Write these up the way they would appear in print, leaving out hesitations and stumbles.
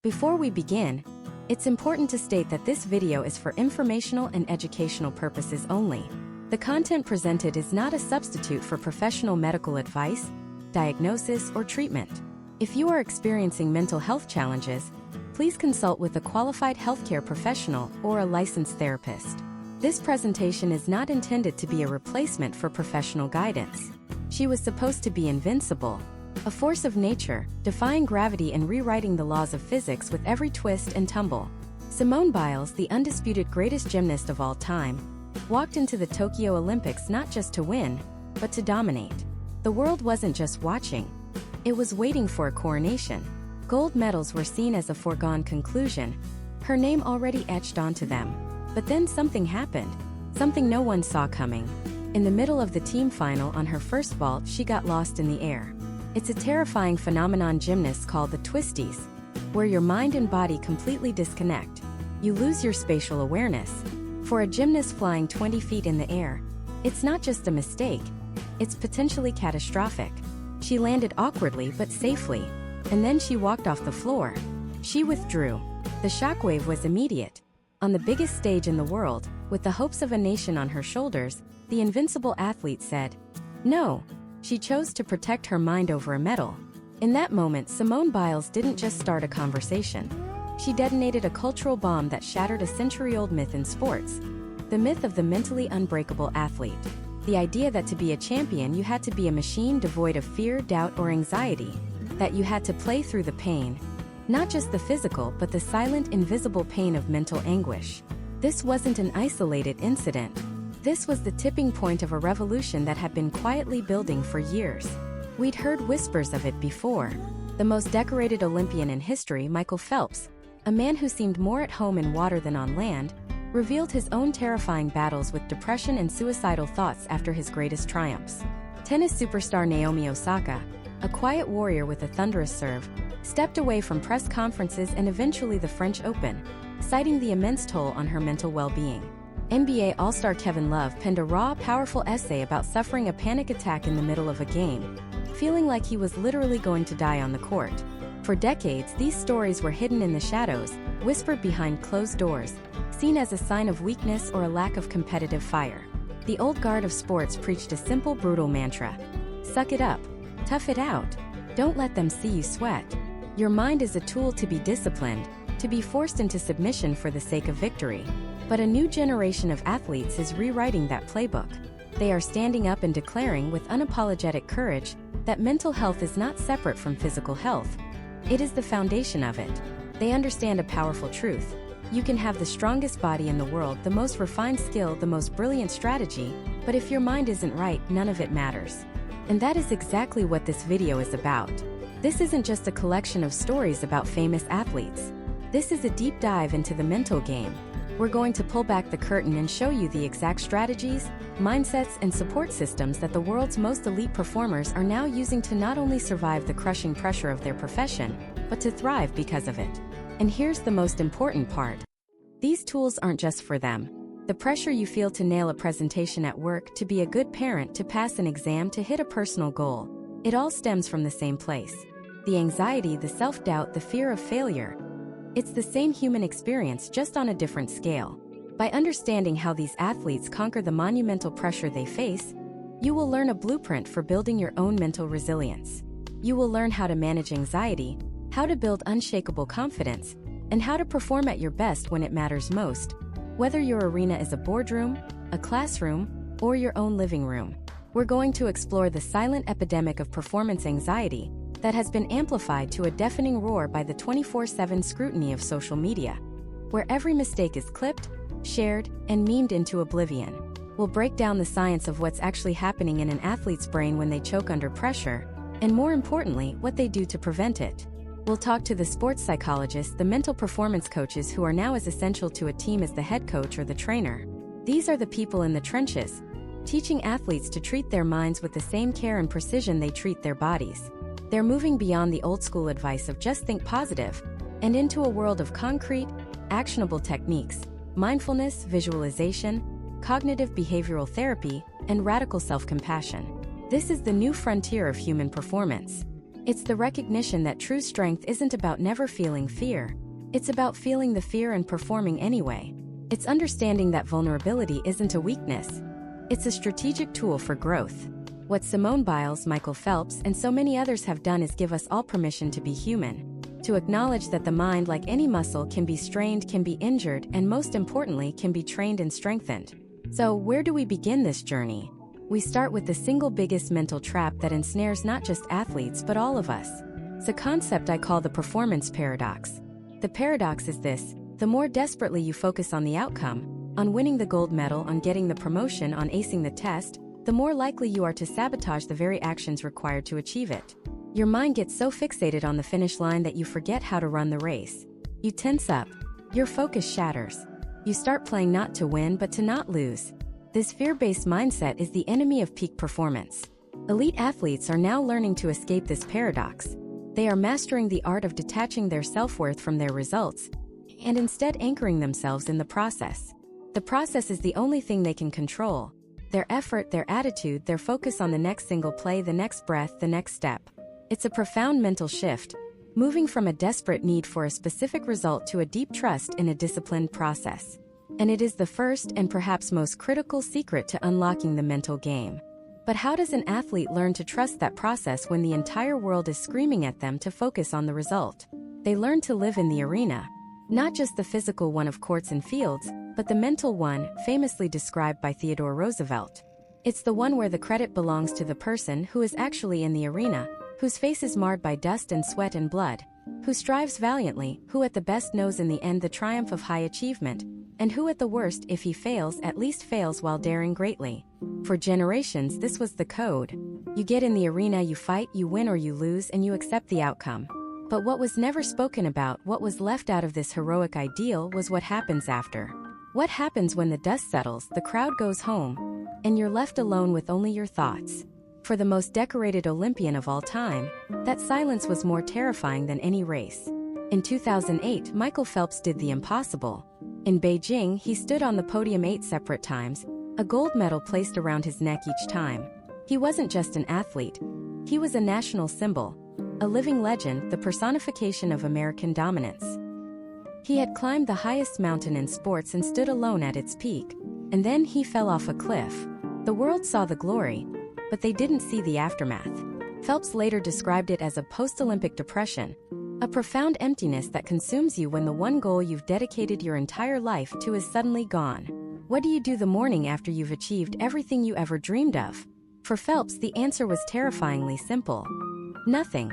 Before we begin, it's important to state that this video is for informational and educational purposes only. The content presented is not a substitute for professional medical advice, diagnosis, or treatment. If you are experiencing mental health challenges, please consult with a qualified healthcare professional or a licensed therapist. This presentation is not intended to be a replacement for professional guidance. She was supposed to be invincible, a force of nature, defying gravity and rewriting the laws of physics with every twist and tumble. Simone Biles, the undisputed greatest gymnast of all time, walked into the Tokyo Olympics not just to win, but to dominate. The world wasn't just watching, it was waiting for a coronation. Gold medals were seen as a foregone conclusion, her name already etched onto them. But then something happened, something no one saw coming. In the middle of the team final on her first vault, she got lost in the air. It's a terrifying phenomenon gymnasts call the twisties, where your mind and body completely disconnect. You lose your spatial awareness. For a gymnast flying 20 feet in the air, it's not just a mistake, it's potentially catastrophic. She landed awkwardly but safely, and then she walked off the floor. She withdrew. The shockwave was immediate. On the biggest stage in the world, with the hopes of a nation on her shoulders, the invincible athlete said, "No." She chose to protect her mind over a medal. In that moment, Simone Biles didn't just start a conversation. She detonated a cultural bomb that shattered a century-old myth in sports. The myth of the mentally unbreakable athlete. The idea that to be a champion you had to be a machine devoid of fear, doubt, or anxiety. That you had to play through the pain. Not just the physical, but the silent, invisible pain of mental anguish. This wasn't an isolated incident. This was the tipping point of a revolution that had been quietly building for years. We'd heard whispers of it before. The most decorated Olympian in history, Michael Phelps, a man who seemed more at home in water than on land, revealed his own terrifying battles with depression and suicidal thoughts after his greatest triumphs. Tennis superstar Naomi Osaka, a quiet warrior with a thunderous serve, stepped away from press conferences and eventually the French Open, citing the immense toll on her mental well-being. NBA All-Star Kevin Love penned a raw, powerful essay about suffering a panic attack in the middle of a game, feeling like he was literally going to die on the court. For decades, these stories were hidden in the shadows, whispered behind closed doors, seen as a sign of weakness or a lack of competitive fire. The old guard of sports preached a simple, brutal mantra: suck it up, tough it out, don't let them see you sweat. Your mind is a tool to be disciplined, to be forced into submission for the sake of victory. But a new generation of athletes is rewriting that playbook. They are standing up and declaring with unapologetic courage that mental health is not separate from physical health. It is the foundation of it. They understand a powerful truth. You can have the strongest body in the world, the most refined skill, the most brilliant strategy, but if your mind isn't right, none of it matters. And that is exactly what this video is about. This isn't just a collection of stories about famous athletes. This is a deep dive into the mental game. We're going to pull back the curtain and show you the exact strategies, mindsets, and support systems that the world's most elite performers are now using to not only survive the crushing pressure of their profession, but to thrive because of it. And here's the most important part. These tools aren't just for them. The pressure you feel to nail a presentation at work, to be a good parent, to pass an exam, to hit a personal goal, it all stems from the same place. The anxiety, the self-doubt, the fear of failure. It's the same human experience, just on a different scale. By understanding how these athletes conquer the monumental pressure they face, you will learn a blueprint for building your own mental resilience. You will learn how to manage anxiety, how to build unshakable confidence, and how to perform at your best when it matters most, whether your arena is a boardroom, a classroom, or your own living room. We're going to explore the silent epidemic of performance anxiety that has been amplified to a deafening roar by the 24/7 scrutiny of social media, where every mistake is clipped, shared, and memed into oblivion. We'll break down the science of what's actually happening in an athlete's brain when they choke under pressure, and more importantly, what they do to prevent it. We'll talk to the sports psychologists, the mental performance coaches who are now as essential to a team as the head coach or the trainer. These are the people in the trenches, teaching athletes to treat their minds with the same care and precision they treat their bodies. They're moving beyond the old-school advice of just think positive, and into a world of concrete, actionable techniques, mindfulness, visualization, cognitive behavioral therapy, and radical self-compassion. This is the new frontier of human performance. It's the recognition that true strength isn't about never feeling fear. It's about feeling the fear and performing anyway. It's understanding that vulnerability isn't a weakness. It's a strategic tool for growth. What Simone Biles, Michael Phelps, and so many others have done is give us all permission to be human. To acknowledge that the mind, like any muscle, can be strained, can be injured, and most importantly, can be trained and strengthened. So, where do we begin this journey? We start with the single biggest mental trap that ensnares not just athletes but all of us. It's a concept I call the performance paradox. The paradox is this: the more desperately you focus on the outcome, on winning the gold medal, on getting the promotion, on acing the test, the more likely you are to sabotage the very actions required to achieve it. Your mind gets so fixated on the finish line that you forget how to run the race. You tense up. Your focus shatters. You start playing not to win but to not lose. This fear-based mindset is the enemy of peak performance. Elite athletes are now learning to escape this paradox. They are mastering the art of detaching their self-worth from their results, and instead anchoring themselves in the process. The process is the only thing they can control. Their effort, their attitude, their focus on the next single play, the next breath, the next step. It's a profound mental shift, moving from a desperate need for a specific result to a deep trust in a disciplined process. And it is the first and perhaps most critical secret to unlocking the mental game. But how does an athlete learn to trust that process when the entire world is screaming at them to focus on the result? They learn to live in the arena. Not just the physical one of courts and fields, but the mental one, famously described by Theodore Roosevelt. It's the one where the credit belongs to the person who is actually in the arena, whose face is marred by dust and sweat and blood, who strives valiantly, who at the best knows in the end the triumph of high achievement, and who at the worst, if he fails, at least fails while daring greatly. For generations, this was the code. You get in the arena, you fight, you win or you lose, and you accept the outcome. But what was never spoken about, what was left out of this heroic ideal, was what happens after. What happens when the dust settles, the crowd goes home, and you're left alone with only your thoughts. For the most decorated Olympian of all time, that silence was more terrifying than any race. In 2008, Michael Phelps did the impossible. In Beijing, he stood on the podium 8 separate times, a gold medal placed around his neck each time. He wasn't just an athlete. He was a national symbol, a living legend, the personification of American dominance. He had climbed the highest mountain in sports and stood alone at its peak. And then he fell off a cliff. The world saw the glory, but they didn't see the aftermath. Phelps later described it as a post-Olympic depression, a profound emptiness that consumes you when the one goal you've dedicated your entire life to is suddenly gone. What do you do the morning after you've achieved everything you ever dreamed of? For Phelps, the answer was terrifyingly simple. Nothing.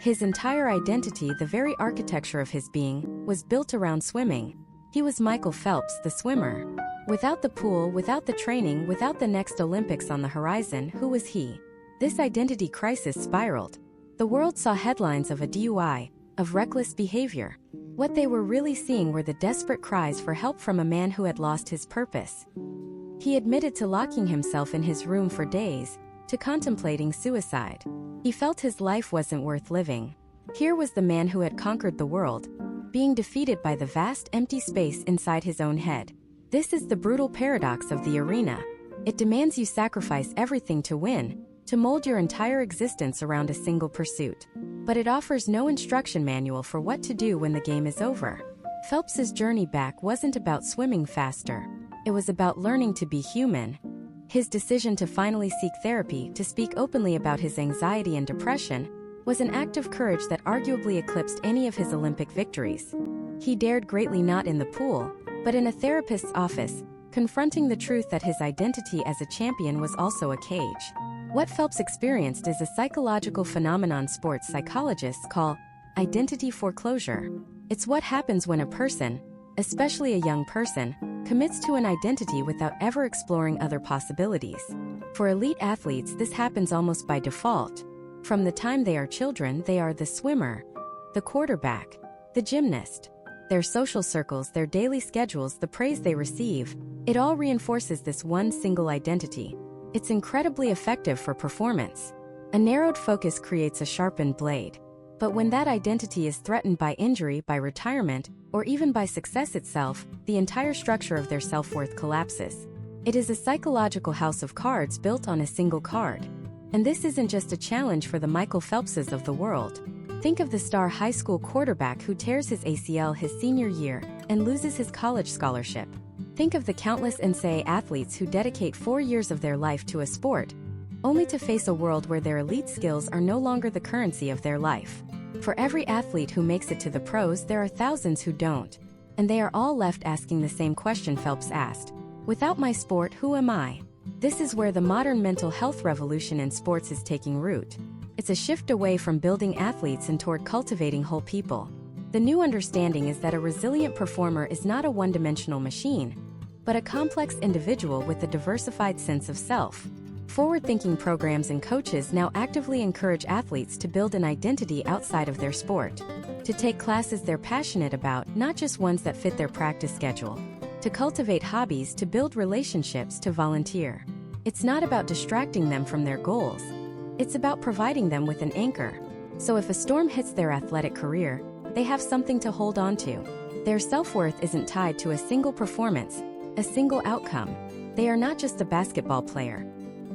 His entire identity, the very architecture of his being, was built around swimming. He was Michael Phelps, the swimmer. Without the pool, without the training, without the next Olympics on the horizon, who was he? This identity crisis spiraled. The world saw headlines of a DUI, of reckless behavior. What they were really seeing were the desperate cries for help from a man who had lost his purpose. He admitted to locking himself in his room for days, to contemplating suicide. He felt his life wasn't worth living. Here was the man who had conquered the world, being defeated by the vast empty space inside his own head. This is the brutal paradox of the arena. It demands you sacrifice everything to win, to mold your entire existence around a single pursuit. But it offers no instruction manual for what to do when the game is over. Phelps's journey back wasn't about swimming faster. It was about learning to be human. His decision to finally seek therapy, to speak openly about his anxiety and depression, was an act of courage that arguably eclipsed any of his Olympic victories. He dared greatly, not in the pool, but in a therapist's office, confronting the truth that his identity as a champion was also a cage. What Phelps experienced is a psychological phenomenon sports psychologists call identity foreclosure. It's what happens when a person, especially a young person, commits to an identity without ever exploring other possibilities. For elite athletes, this happens almost by default. From the time they are children, they are the swimmer, the quarterback, the gymnast. Their social circles, their daily schedules, the praise they receive, it all reinforces this one single identity. It's incredibly effective for performance. A narrowed focus creates a sharpened blade. But when that identity is threatened by injury, by retirement, or even by success itself, the entire structure of their self-worth collapses. It is a psychological house of cards built on a single card. And this isn't just a challenge for the Michael Phelpses of the world. Think of the star high school quarterback who tears his ACL his senior year and loses his college scholarship. Think of the countless NCAA athletes who dedicate 4 years of their life to a sport, only to face a world where their elite skills are no longer the currency of their life. For every athlete who makes it to the pros, there are thousands who don't. And they are all left asking the same question Phelps asked: without my sport, who am I? This is where the modern mental health revolution in sports is taking root. It's a shift away from building athletes and toward cultivating whole people. The new understanding is that a resilient performer is not a one-dimensional machine, but a complex individual with a diversified sense of self. Forward-thinking programs and coaches now actively encourage athletes to build an identity outside of their sport, to take classes they're passionate about, not just ones that fit their practice schedule, to cultivate hobbies, to build relationships, to volunteer. It's not about distracting them from their goals. It's about providing them with an anchor. So if a storm hits their athletic career, they have something to hold on to. Their self-worth isn't tied to a single performance, a single outcome. They are not just a basketball player.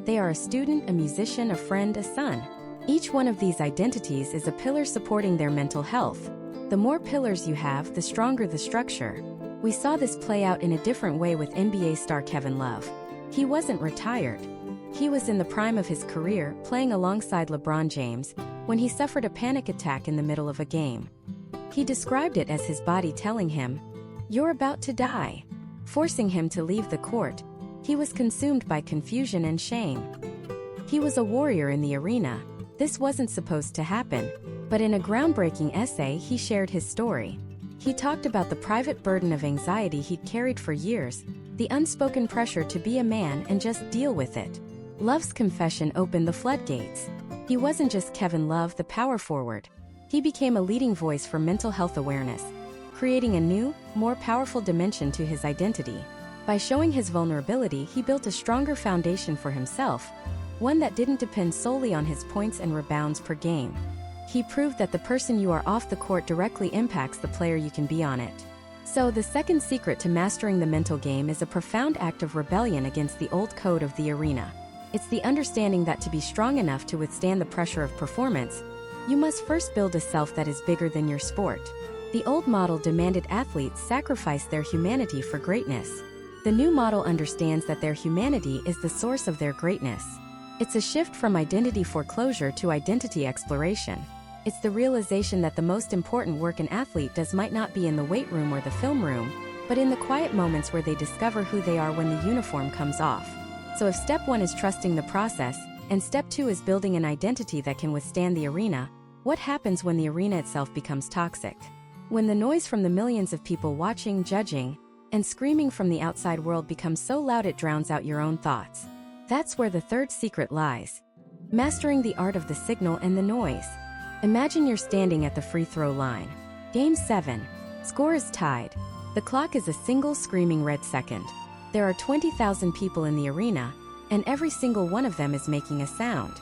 They are a student, a musician, a friend, a son. Each one of these identities is a pillar supporting their mental health. The more pillars you have, the stronger the structure. We saw this play out in a different way with NBA star Kevin Love. He wasn't retired. He was in the prime of his career, playing alongside LeBron James, when he suffered a panic attack in the middle of a game. He described it as his body telling him, "You're about to die," forcing him to leave the court. He was consumed by confusion and shame. He was a warrior in the arena. This wasn't supposed to happen. But in a groundbreaking essay, he shared his story. He talked about the private burden of anxiety he'd carried for years, the unspoken pressure to be a man and just deal with it. Love's confession opened the floodgates. He wasn't just Kevin Love, the power forward. He became a leading voice for mental health awareness, creating a new, more powerful dimension to his identity. By showing his vulnerability, he built a stronger foundation for himself, one that didn't depend solely on his points and rebounds per game. He proved that the person you are off the court directly impacts the player you can be on it. So, the second secret to mastering the mental game is a profound act of rebellion against the old code of the arena. It's the understanding that to be strong enough to withstand the pressure of performance, you must first build a self that is bigger than your sport. The old model demanded athletes sacrifice their humanity for greatness. The new model understands that their humanity is the source of their greatness. It's a shift from identity foreclosure to identity exploration. It's the realization that the most important work an athlete does might not be in the weight room or the film room, but in the quiet moments where they discover who they are when the uniform comes off. So if step 1 is trusting the process, and step 2 is building an identity that can withstand the arena, what happens when the arena itself becomes toxic? When the noise from the millions of people watching, judging, and screaming from the outside world becomes so loud it drowns out your own thoughts. That's where the third secret lies. Mastering the art of the signal and the noise. Imagine you're standing at the free throw line. Game 7. Score is tied. The clock is a single screaming red second. There are 20,000 people in the arena, and every single one of them is making a sound.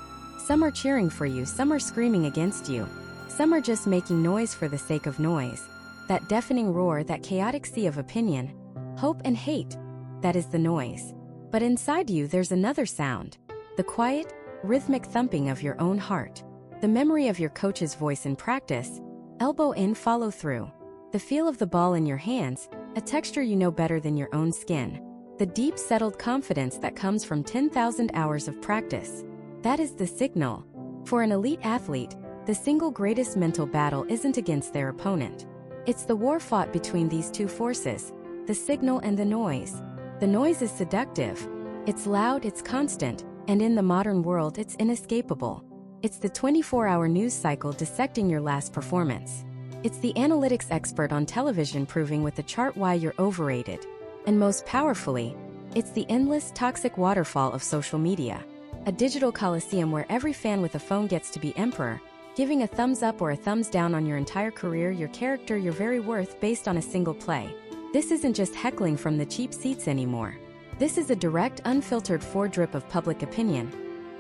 Some are cheering for you, some are screaming against you. Some are just making noise for the sake of noise. That deafening roar, that chaotic sea of opinion, hope and hate, that is the noise. But inside you there's another sound. The quiet, rhythmic thumping of your own heart. The memory of your coach's voice in practice, elbow in, follow through. The feel of the ball in your hands, a texture you know better than your own skin. The deep, settled confidence that comes from 10,000 hours of practice. That is the signal. For an elite athlete, the single greatest mental battle isn't against their opponent. It's the war fought between these two forces, the signal and the noise. The noise is seductive. It's loud, it's constant, and in the modern world it's inescapable. It's the 24-hour news cycle dissecting your last performance. It's the analytics expert on television proving with a chart why you're overrated. And most powerfully, it's the endless, toxic waterfall of social media. A digital coliseum where every fan with a phone gets to be emperor, giving a thumbs up or a thumbs down on your entire career, your character, your very worth based on a single play. This isn't just heckling from the cheap seats anymore. This is a direct, unfiltered foredrip of public opinion,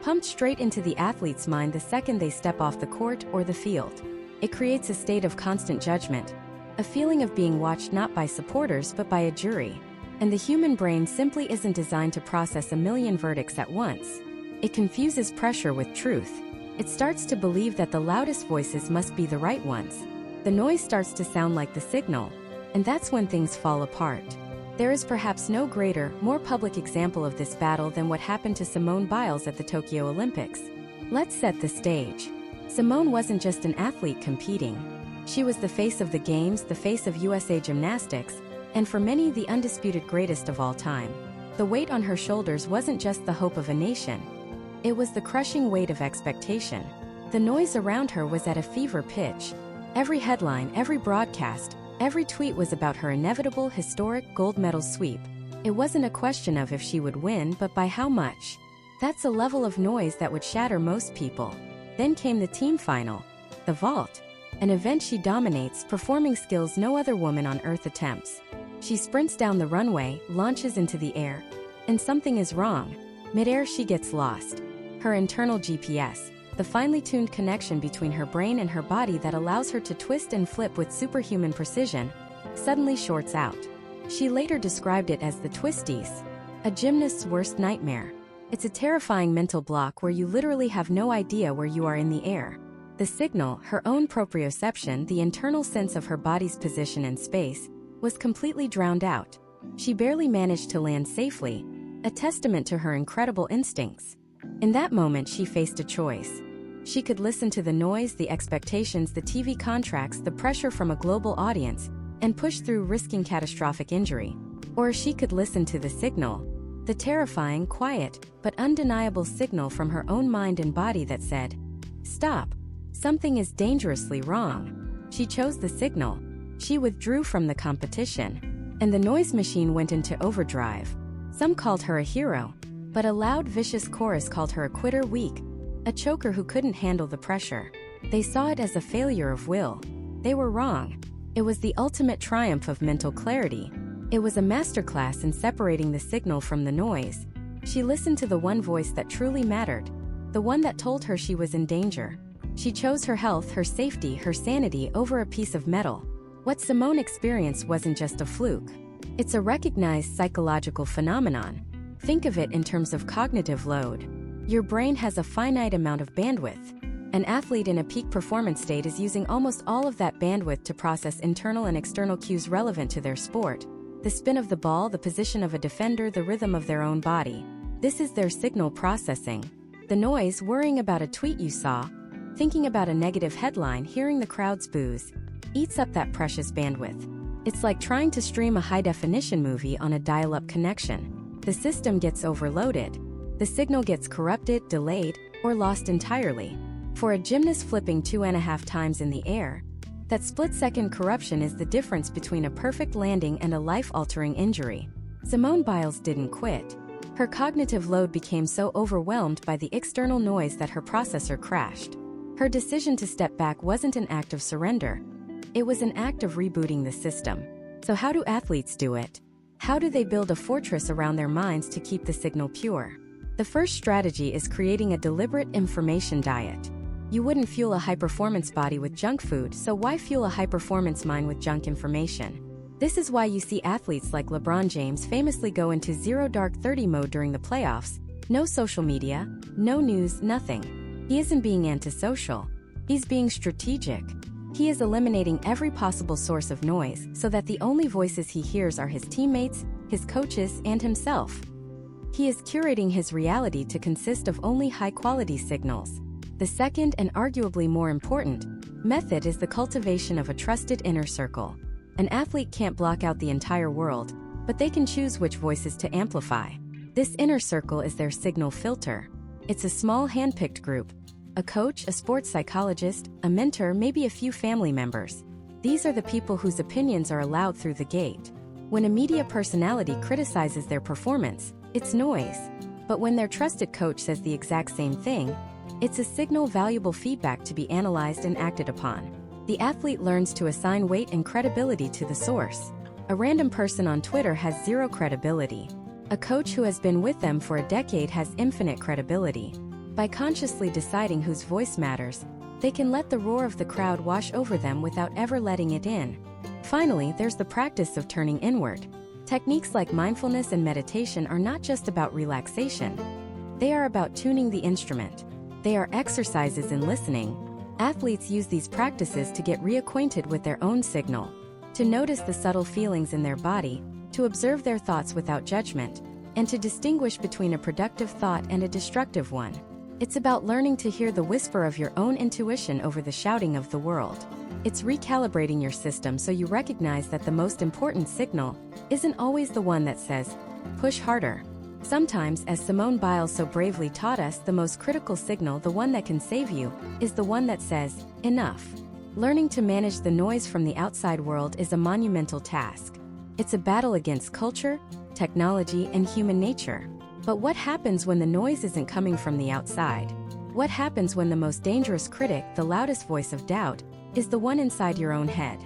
pumped straight into the athlete's mind the second they step off the court or the field. It creates a state of constant judgment, a feeling of being watched not by supporters but by a jury. And the human brain simply isn't designed to process a million verdicts at once. It confuses pressure with truth. It starts to believe that the loudest voices must be the right ones. The noise starts to sound like the signal, and that's when things fall apart. There is perhaps no greater, more public example of this battle than what happened to Simone Biles at the Tokyo Olympics. Let's set the stage. Simone wasn't just an athlete competing. She was the face of the games, the face of USA gymnastics, and for many the undisputed greatest of all time. The weight on her shoulders wasn't just the hope of a nation. It was the crushing weight of expectation. The noise around her was at a fever pitch. Every headline, every broadcast, every tweet was about her inevitable, historic gold medal sweep. It wasn't a question of if she would win, but by how much. That's a level of noise that would shatter most people. Then came the team final, the vault, an event she dominates, performing skills no other woman on earth attempts. She sprints down the runway, launches into the air, and something is wrong. Mid-air she gets lost. Her internal GPS, the finely tuned connection between her brain and her body that allows her to twist and flip with superhuman precision, suddenly shorts out. She later described it as the twisties, a gymnast's worst nightmare. It's a terrifying mental block where you literally have no idea where you are in the air. The signal, her own proprioception, the internal sense of her body's position in space, was completely drowned out. She barely managed to land safely, a testament to her incredible instincts. In that moment she faced a choice. She could listen to the noise, the expectations, the TV contracts, the pressure from a global audience, and push through, risking catastrophic injury. Or she could listen to the signal, the terrifying, quiet, but undeniable signal from her own mind and body that said, "Stop. Something is dangerously wrong." She chose the signal. She withdrew from the competition, and the noise machine went into overdrive. Some called her a hero, but a loud, vicious chorus called her a quitter, weak, a choker who couldn't handle the pressure. They saw it as a failure of will. They were wrong. It was the ultimate triumph of mental clarity. It was a masterclass in separating the signal from the noise. She listened to the one voice that truly mattered, the one that told her she was in danger. She chose her health, her safety, her sanity over a piece of metal. What Simone experienced wasn't just a fluke. It's a recognized psychological phenomenon. Think of it in terms of cognitive load. Your brain has a finite amount of bandwidth. An athlete in a peak performance state is using almost all of that bandwidth to process internal and external cues relevant to their sport. The spin of the ball, the position of a defender, the rhythm of their own body. This is their signal processing. The noise, worrying about a tweet you saw, thinking about a negative headline, hearing the crowd's boos, eats up that precious bandwidth. It's like trying to stream a high-definition movie on a dial-up connection. The system gets overloaded. The signal gets corrupted, delayed, or lost entirely. For a gymnast flipping 2.5 times in the air, that split-second corruption is the difference between a perfect landing and a life-altering injury. Simone Biles didn't quit. Her cognitive load became so overwhelmed by the external noise that her processor crashed. Her decision to step back wasn't an act of surrender. It was an act of rebooting the system. So how do athletes do it? How do they build a fortress around their minds to keep the signal pure? The first strategy is creating a deliberate information diet. You wouldn't fuel a high-performance body with junk food, so why fuel a high-performance mind with junk information? This is why you see athletes like LeBron James famously go into zero dark 30 mode during the playoffs. No social media, no news, nothing. He isn't being antisocial. He's being strategic. He is eliminating every possible source of noise so that the only voices he hears are his teammates, his coaches, and himself. He is curating his reality to consist of only high-quality signals. The second, and arguably more important, method is the cultivation of a trusted inner circle. An athlete can't block out the entire world, but they can choose which voices to amplify. This inner circle is their signal filter. It's a small hand-picked group. A coach, a sports psychologist, a mentor, maybe a few family members. These are the people whose opinions are allowed through the gate. When a media personality criticizes their performance, it's noise. But when their trusted coach says the exact same thing, it's a signal, valuable feedback to be analyzed and acted upon. The athlete learns to assign weight and credibility to the source. A random person on Twitter has zero credibility. A coach who has been with them for a decade has infinite credibility. By consciously deciding whose voice matters, they can let the roar of the crowd wash over them without ever letting it in. Finally, there's the practice of turning inward. Techniques like mindfulness and meditation are not just about relaxation. They are about tuning the instrument. They are exercises in listening. Athletes use these practices to get reacquainted with their own signal, to notice the subtle feelings in their body, to observe their thoughts without judgment, and to distinguish between a productive thought and a destructive one. It's about learning to hear the whisper of your own intuition over the shouting of the world. It's recalibrating your system so you recognize that the most important signal isn't always the one that says, push harder. Sometimes, as Simone Biles so bravely taught us, the most critical signal, the one that can save you, is the one that says, enough. Learning to manage the noise from the outside world is a monumental task. It's a battle against culture, technology, and human nature. But what happens when the noise isn't coming from the outside? What happens when the most dangerous critic, the loudest voice of doubt, is the one inside your own head?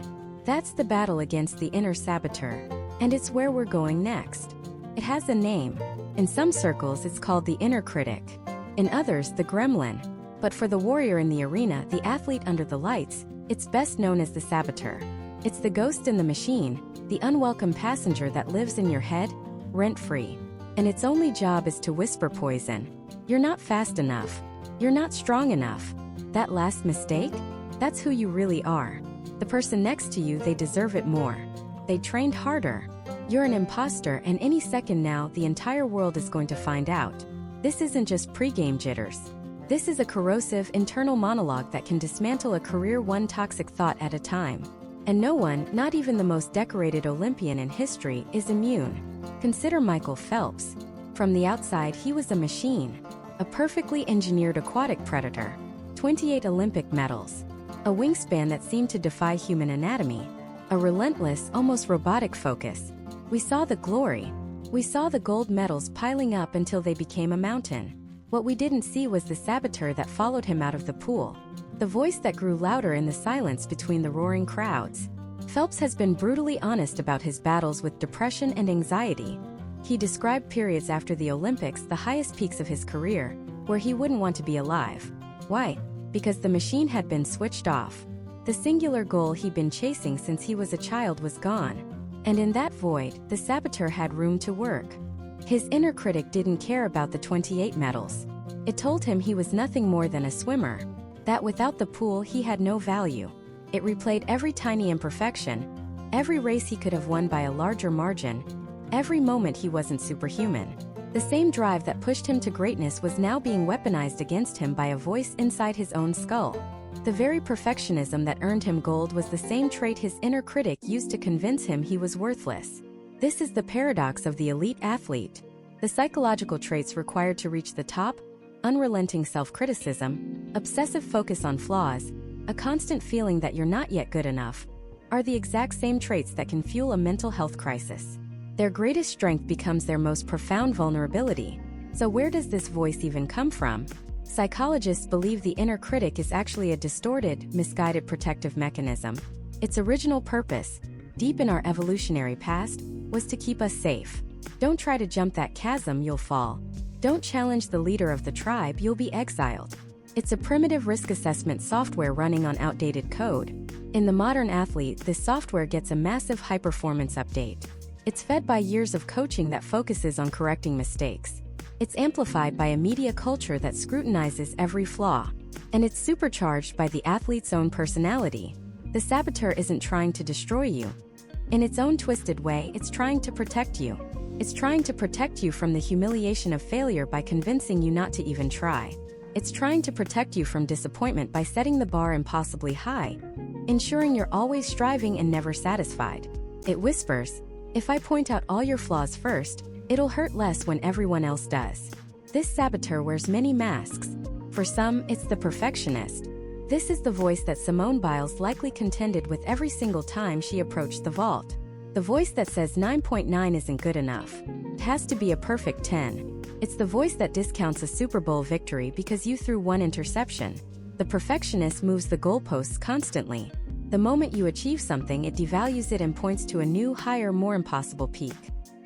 That's the battle against the inner saboteur. And it's where we're going next. It has a name. In some circles, it's called the inner critic. In others, the gremlin. But for the warrior in the arena, the athlete under the lights, it's best known as the saboteur. It's the ghost in the machine, the unwelcome passenger that lives in your head, rent-free. And its only job is to whisper poison. You're not fast enough. You're not strong enough. That last mistake? That's who you really are. The person next to you, they deserve it more. They trained harder. You're an imposter, and any second now, the entire world is going to find out. This isn't just pre-game jitters. This is a corrosive internal monologue that can dismantle a career one toxic thought at a time. And no one, not even the most decorated Olympian in history, is immune. Consider Michael Phelps. From the outside, he was a machine. A perfectly engineered aquatic predator. 28 Olympic medals. A wingspan that seemed to defy human anatomy. A relentless, almost robotic focus. We saw the glory. We saw the gold medals piling up until they became a mountain. What we didn't see was the saboteur that followed him out of the pool. The voice that grew louder in the silence between the roaring crowds. Phelps has been brutally honest about his battles with depression and anxiety. He described periods after the Olympics, the highest peaks of his career, where he wouldn't want to be alive. Why? Because the machine had been switched off. The singular goal he'd been chasing since he was a child was gone. And in that void, the saboteur had room to work. His inner critic didn't care about the 28 medals. It told him he was nothing more than a swimmer, that without the pool he had no value. It replayed every tiny imperfection, every race he could have won by a larger margin, every moment he wasn't superhuman. The same drive that pushed him to greatness was now being weaponized against him by a voice inside his own skull. The very perfectionism that earned him gold was the same trait his inner critic used to convince him he was worthless. This is the paradox of the elite athlete. The psychological traits required to reach the top, unrelenting self-criticism, obsessive focus on flaws, a constant feeling that you're not yet good enough, are the exact same traits that can fuel a mental health crisis. Their greatest strength becomes their most profound vulnerability. So where does this voice even come from? Psychologists believe the inner critic is actually a distorted, misguided protective mechanism. Its original purpose, deep in our evolutionary past, was to keep us safe. Don't try to jump that chasm, you'll fall. Don't challenge the leader of the tribe, you'll be exiled. It's a primitive risk assessment software running on outdated code. In the modern athlete, this software gets a massive high-performance update. It's fed by years of coaching that focuses on correcting mistakes. It's amplified by a media culture that scrutinizes every flaw. And it's supercharged by the athlete's own personality. The saboteur isn't trying to destroy you. In its own twisted way, it's trying to protect you. It's trying to protect you from the humiliation of failure by convincing you not to even try. It's trying to protect you from disappointment by setting the bar impossibly high, ensuring you're always striving and never satisfied. It whispers, if I point out all your flaws first, it'll hurt less when everyone else does. This saboteur wears many masks. For some, it's the perfectionist. This is the voice that Simone Biles likely contended with every single time she approached the vault. The voice that says 9.9 isn't good enough. It has to be a perfect 10. It's the voice that discounts a Super Bowl victory because you threw one interception. The perfectionist moves the goalposts constantly. The moment you achieve something, it devalues it and points to a new, higher, more impossible peak.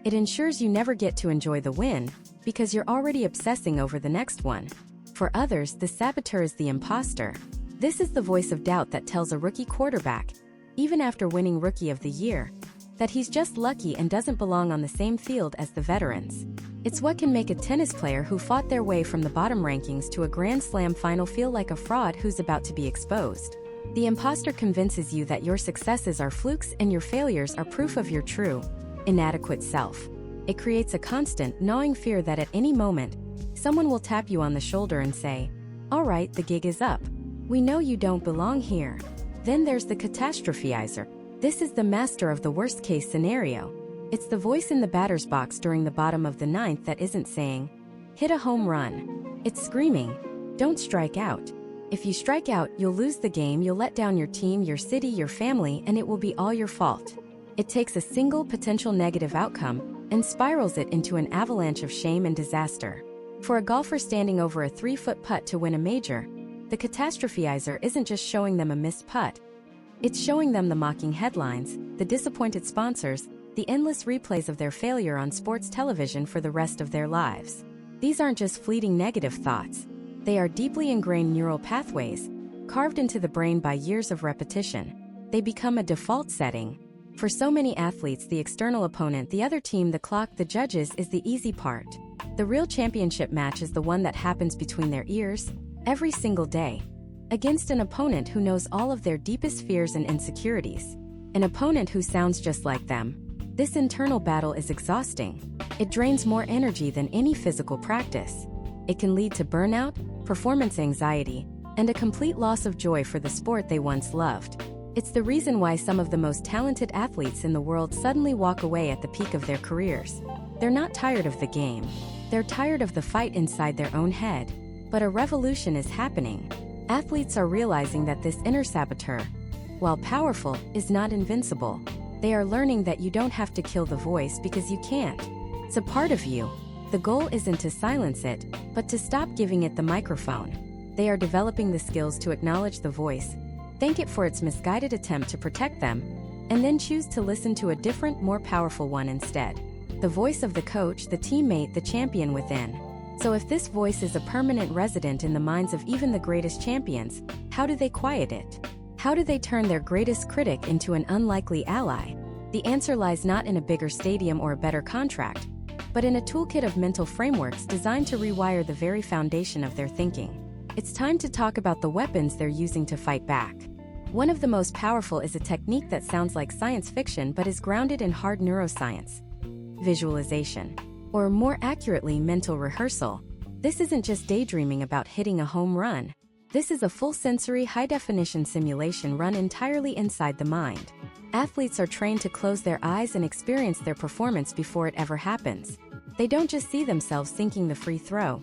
It ensures you never get to enjoy the win, because you're already obsessing over the next one. For others, the saboteur is the imposter. This is the voice of doubt that tells a rookie quarterback, even after winning Rookie of the Year, that he's just lucky and doesn't belong on the same field as the veterans. It's what can make a tennis player who fought their way from the bottom rankings to a Grand Slam final feel like a fraud who's about to be exposed. The imposter convinces you that your successes are flukes and your failures are proof of your true, inadequate self. It creates a constant, gnawing fear that at any moment, someone will tap you on the shoulder and say, "All right, the gig is up. We know you don't belong here." Then there's the catastrophizer. This is the master of the worst-case scenario. It's the voice in the batter's box during the bottom of the ninth that isn't saying, "Hit a home run." It's screaming, "Don't strike out. If you strike out, you'll lose the game, you'll let down your team, your city, your family, and it will be all your fault." It takes a single potential negative outcome and spirals it into an avalanche of shame and disaster. For a golfer standing over a 3-foot putt to win a major, the catastrophizer isn't just showing them a missed putt. It's showing them the mocking headlines, the disappointed sponsors, the endless replays of their failure on sports television for the rest of their lives. These aren't just fleeting negative thoughts. They are deeply ingrained neural pathways, carved into the brain by years of repetition. They become a default setting. For so many athletes, the external opponent, the other team, the clock, the judges, is the easy part. The real championship match is the one that happens between their ears, every single day, against an opponent who knows all of their deepest fears and insecurities. An opponent who sounds just like them. This internal battle is exhausting. It drains more energy than any physical practice. It can lead to burnout, performance anxiety, and a complete loss of joy for the sport they once loved. It's the reason why some of the most talented athletes in the world suddenly walk away at the peak of their careers. They're not tired of the game. They're tired of the fight inside their own head. But a revolution is happening. Athletes are realizing that this inner saboteur, while powerful, is not invincible. They are learning that you don't have to kill the voice because you can't. It's a part of you. The goal isn't to silence it, but to stop giving it the microphone. They are developing the skills to acknowledge the voice, thank it for its misguided attempt to protect them, and then choose to listen to a different, more powerful one instead. The voice of the coach, the teammate, the champion within. So if this voice is a permanent resident in the minds of even the greatest champions, how do they quiet it? How do they turn their greatest critic into an unlikely ally? The answer lies not in a bigger stadium or a better contract, but in a toolkit of mental frameworks designed to rewire the very foundation of their thinking. It's time to talk about the weapons they're using to fight back. One of the most powerful is a technique that sounds like science fiction but is grounded in hard neuroscience. Visualization. Or more accurately, mental rehearsal. This isn't just daydreaming about hitting a home run. This is a full-sensory, high-definition simulation run entirely inside the mind. Athletes are trained to close their eyes and experience their performance before it ever happens. They don't just see themselves sinking the free throw.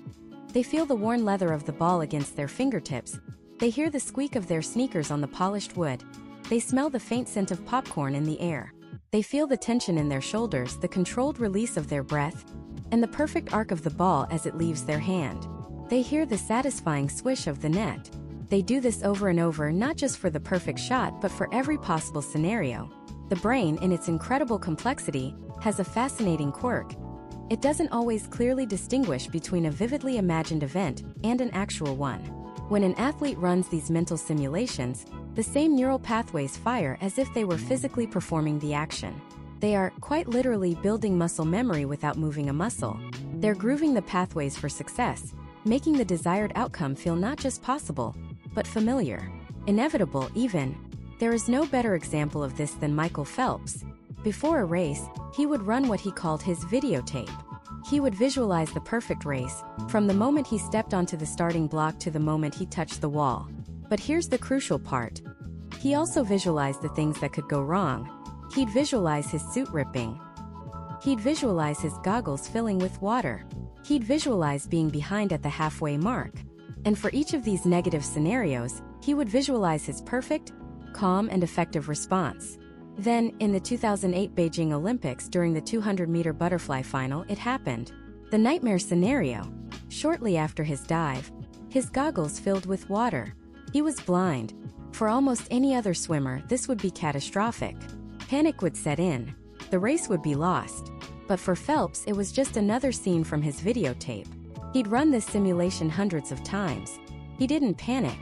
They feel the worn leather of the ball against their fingertips. They hear the squeak of their sneakers on the polished wood. They smell the faint scent of popcorn in the air. They feel the tension in their shoulders, the controlled release of their breath, and the perfect arc of the ball as it leaves their hand. They hear the satisfying swish of the net. They do this over and over, not just for the perfect shot but for every possible scenario. The brain, in its incredible complexity, has a fascinating quirk. It doesn't always clearly distinguish between a vividly imagined event and an actual one. When an athlete runs these mental simulations, the same neural pathways fire as if they were physically performing the action. They are, quite literally, building muscle memory without moving a muscle. They're grooving the pathways for success, making the desired outcome feel not just possible, but familiar, inevitable even. There is no better example of this than Michael Phelps. Before a race, he would run what he called his videotape. He would visualize the perfect race, from the moment he stepped onto the starting block to the moment he touched the wall. But here's the crucial part. He also visualized the things that could go wrong. He'd visualize his suit ripping. He'd visualize his goggles filling with water. He'd visualize being behind at the halfway mark. And for each of these negative scenarios, he would visualize his perfect, calm, and effective response. Then, in the 2008 Beijing Olympics during the 200-meter butterfly final, it happened. The nightmare scenario. Shortly after his dive, his goggles filled with water. He was blind. For almost any other swimmer, this would be catastrophic. Panic would set in. The race would be lost. But for Phelps, it was just another scene from his videotape. He'd run this simulation hundreds of times. He didn't panic.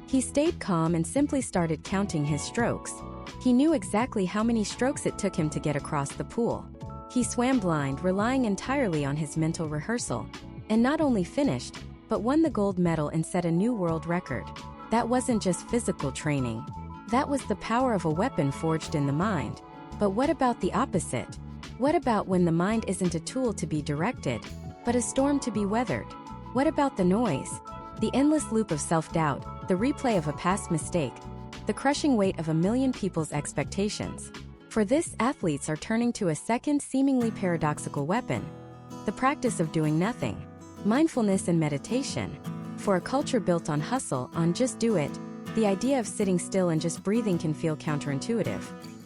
He stayed calm and simply started counting his strokes. He knew exactly how many strokes it took him to get across the pool. He swam blind, relying entirely on his mental rehearsal, and not only finished, but won the gold medal and set a new world record. That wasn't just physical training. That was the power of a weapon forged in the mind. But what about the opposite? What about when the mind isn't a tool to be directed, but a storm to be weathered? What about the noise? The endless loop of self-doubt, the replay of a past mistake, the crushing weight of a million people's expectations. For this, athletes are turning to a second, seemingly paradoxical weapon: the practice of doing nothing. Mindfulness and meditation. For a culture built on hustle, on just do it, the idea of sitting still and just breathing can feel counterintuitive.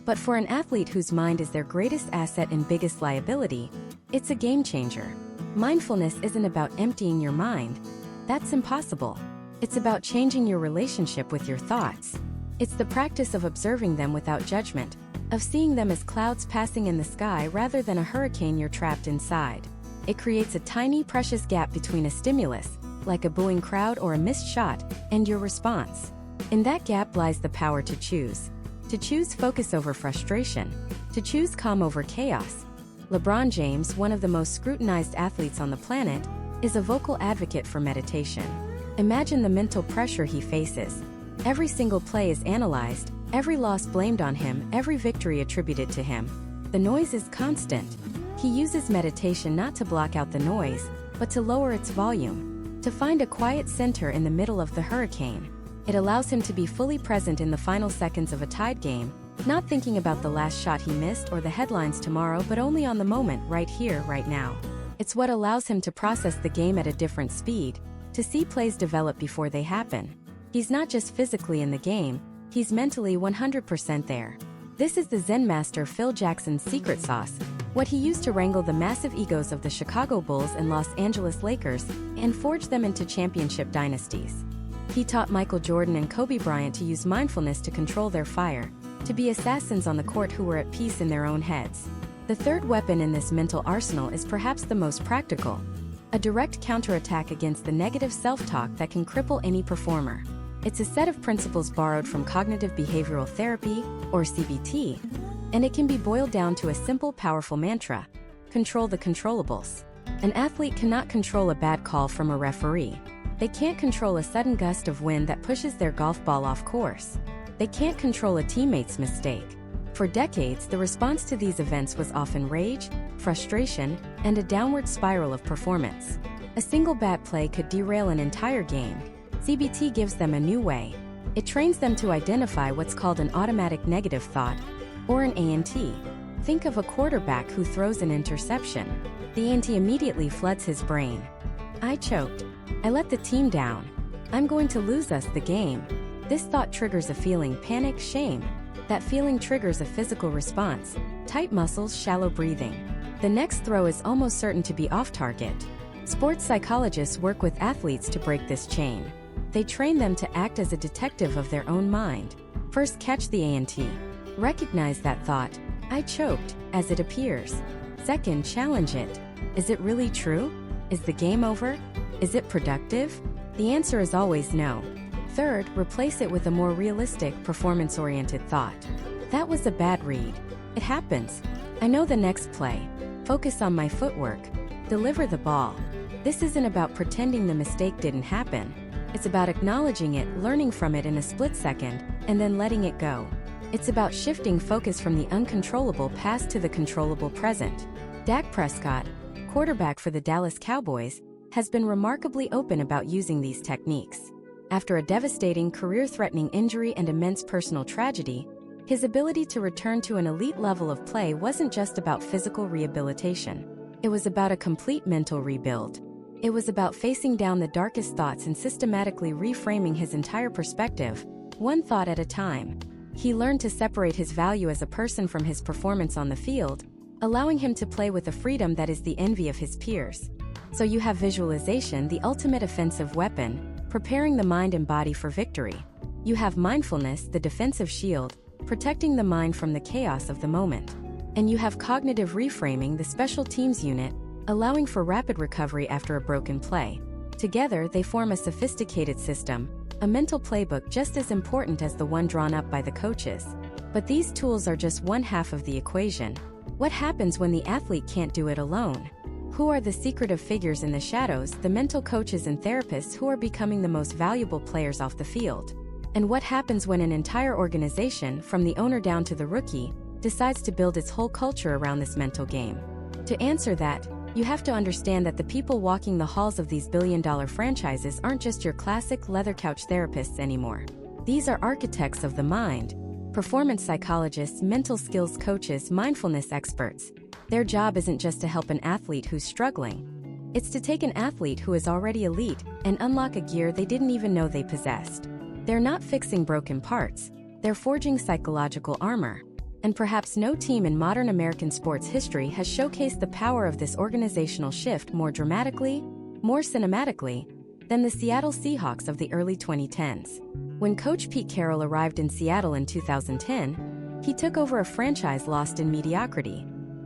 But for an athlete whose mind is their greatest asset and biggest liability, it's a game changer. Mindfulness isn't about emptying your mind. That's impossible. It's about changing your relationship with your thoughts. It's the practice of observing them without judgment, of seeing them as clouds passing in the sky rather than a hurricane you're trapped inside. It creates a tiny, precious gap between a stimulus, like a booing crowd or a missed shot, and your response. In that gap lies the power to choose. To choose focus over frustration. To choose calm over chaos. LeBron James, one of the most scrutinized athletes on the planet, is a vocal advocate for meditation. Imagine the mental pressure he faces. Every single play is analyzed, every loss blamed on him, every victory attributed to him. The noise is constant. He uses meditation not to block out the noise, but to lower its volume, to find a quiet center in the middle of the hurricane. It allows him to be fully present in the final seconds of a tied game, not thinking about the last shot he missed or the headlines tomorrow, but only on the moment, right here, right now. It's what allows him to process the game at a different speed, to see plays develop before they happen. He's not just physically in the game, he's mentally 100% there. This is the Zen master Phil Jackson's secret sauce, what he used to wrangle the massive egos of the Chicago Bulls and Los Angeles Lakers and forge them into championship dynasties. He taught Michael Jordan and Kobe Bryant to use mindfulness to control their fire, to be assassins on the court who were at peace in their own heads. The third weapon in this mental arsenal is perhaps the most practical: a direct counterattack against the negative self-talk that can cripple any performer. It's a set of principles borrowed from cognitive behavioral therapy, or CBT, and it can be boiled down to a simple, powerful mantra: control the controllables. An athlete cannot control a bad call from a referee. They can't control a sudden gust of wind that pushes their golf ball off course. They can't control a teammate's mistake. For decades, the response to these events was often rage, frustration, and a downward spiral of performance. A single bad play could derail an entire game. CBT gives them a new way. It trains them to identify what's called an automatic negative thought, or an ANT. Think of a quarterback who throws an interception. The ANT immediately floods his brain. I choked. I let the team down. I'm going to lose us the game. This thought triggers a feeling: panic, shame. That feeling triggers a physical response: tight muscles, shallow breathing. The next throw is almost certain to be off target. Sports psychologists work with athletes to break this chain. They train them to act as a detective of their own mind. First, catch the ANT. Recognize that thought, I choked, as it appears. Second, challenge it. Is it really true? Is the game over? Is it productive? The answer is always no. Third, replace it with a more realistic, performance-oriented thought. That was a bad read. It happens. I know the next play. Focus on my footwork. Deliver the ball. This isn't about pretending the mistake didn't happen. It's about acknowledging it, learning from it in a split second, and then letting it go. It's about shifting focus from the uncontrollable past to the controllable present. Dak Prescott, quarterback for the Dallas Cowboys, has been remarkably open about using these techniques. After a devastating, career-threatening injury and immense personal tragedy, his ability to return to an elite level of play wasn't just about physical rehabilitation. It was about a complete mental rebuild. It was about facing down the darkest thoughts and systematically reframing his entire perspective, one thought at a time. He learned to separate his value as a person from his performance on the field, allowing him to play with a freedom that is the envy of his peers. So you have visualization, the ultimate offensive weapon, preparing the mind and body for victory. You have mindfulness, the defensive shield, protecting the mind from the chaos of the moment. And you have cognitive reframing, the special teams unit, allowing for rapid recovery after a broken play. Together, they form a sophisticated system, a mental playbook just as important as the one drawn up by the coaches. But these tools are just one half of the equation. What happens when the athlete can't do it alone? Who are the secretive figures in the shadows, the mental coaches and therapists who are becoming the most valuable players off the field? And what happens when an entire organization, from the owner down to the rookie, decides to build its whole culture around this mental game? To answer that, you have to understand that the people walking the halls of these billion-dollar franchises aren't just your classic leather couch therapists anymore. These are architects of the mind, performance psychologists, mental skills coaches, mindfulness experts. Their job isn't just to help an athlete who's struggling. It's to take an athlete who is already elite and unlock a gear they didn't even know they possessed. They're not fixing broken parts, they're forging psychological armor. And perhaps no team in modern American sports history has showcased the power of this organizational shift more dramatically, more cinematically, than the Seattle Seahawks of the early 2010s. When Coach Pete Carroll arrived in Seattle in 2010, he took over a franchise lost in mediocrity.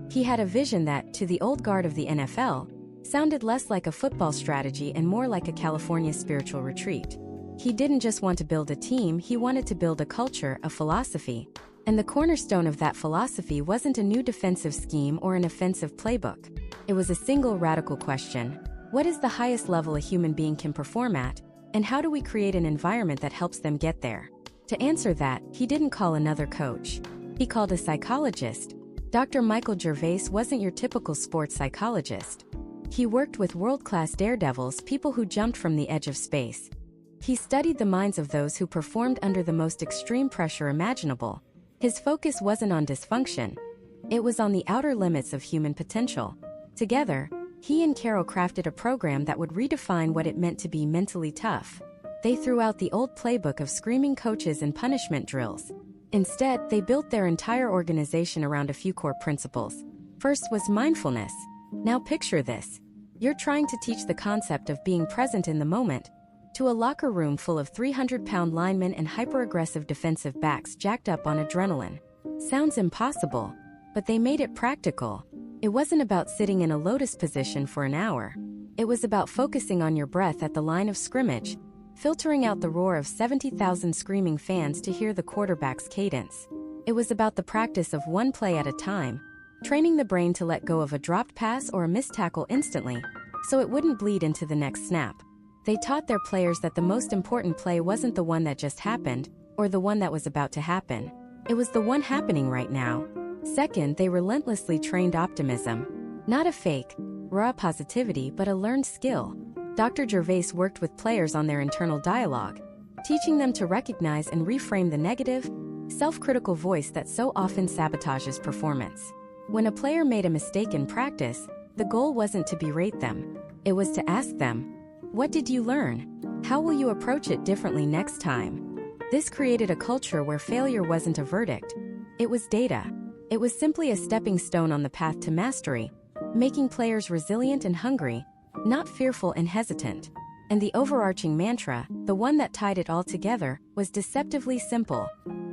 He had a vision that, to the old guard of the NFL, sounded less like a football strategy and more like a California spiritual retreat. He didn't just want to build a team, he wanted to build a culture, a philosophy. And the cornerstone of that philosophy wasn't a new defensive scheme or an offensive playbook. It was a single radical question: what is the highest level a human being can perform at, and how do we create an environment that helps them get there? To answer that, he didn't call another coach. He called a psychologist. Dr. Michael Gervais wasn't your typical sports psychologist. He worked with world-class daredevils, people who jumped from the edge of space. He studied the minds of those who performed under the most extreme pressure imaginable. His focus wasn't on dysfunction. It was on the outer limits of human potential. Together, he and Carroll crafted a program that would redefine what it meant to be mentally tough. They threw out the old playbook of screaming coaches and punishment drills. Instead, they built their entire organization around a few core principles. First was mindfulness. Now picture this. You're trying to teach the concept of being present in the moment to a locker room full of 300-pound linemen and hyper-aggressive defensive backs jacked up on adrenaline. Sounds impossible, but they made it practical. It wasn't about sitting in a lotus position for an hour. It was about focusing on your breath at the line of scrimmage, filtering out the roar of 70,000 screaming fans to hear the quarterback's cadence. It was about the practice of one play at a time, training the brain to let go of a dropped pass or a missed tackle instantly, so it wouldn't bleed into the next snap. They taught their players that the most important play wasn't the one that just happened, or the one that was about to happen. It was the one happening right now. Second, they relentlessly trained optimism. Not a fake, raw positivity, but a learned skill. Dr. Gervais worked with players on their internal dialogue, teaching them to recognize and reframe the negative, self-critical voice that so often sabotages performance. When a player made a mistake in practice, the goal wasn't to berate them. It was to ask them, "What did you learn? How will you approach it differently next time?" This created a culture where failure wasn't a verdict. It was data. It was simply a stepping stone on the path to mastery, making players resilient and hungry, not fearful and hesitant. And the overarching mantra, the one that tied it all together, was deceptively simple: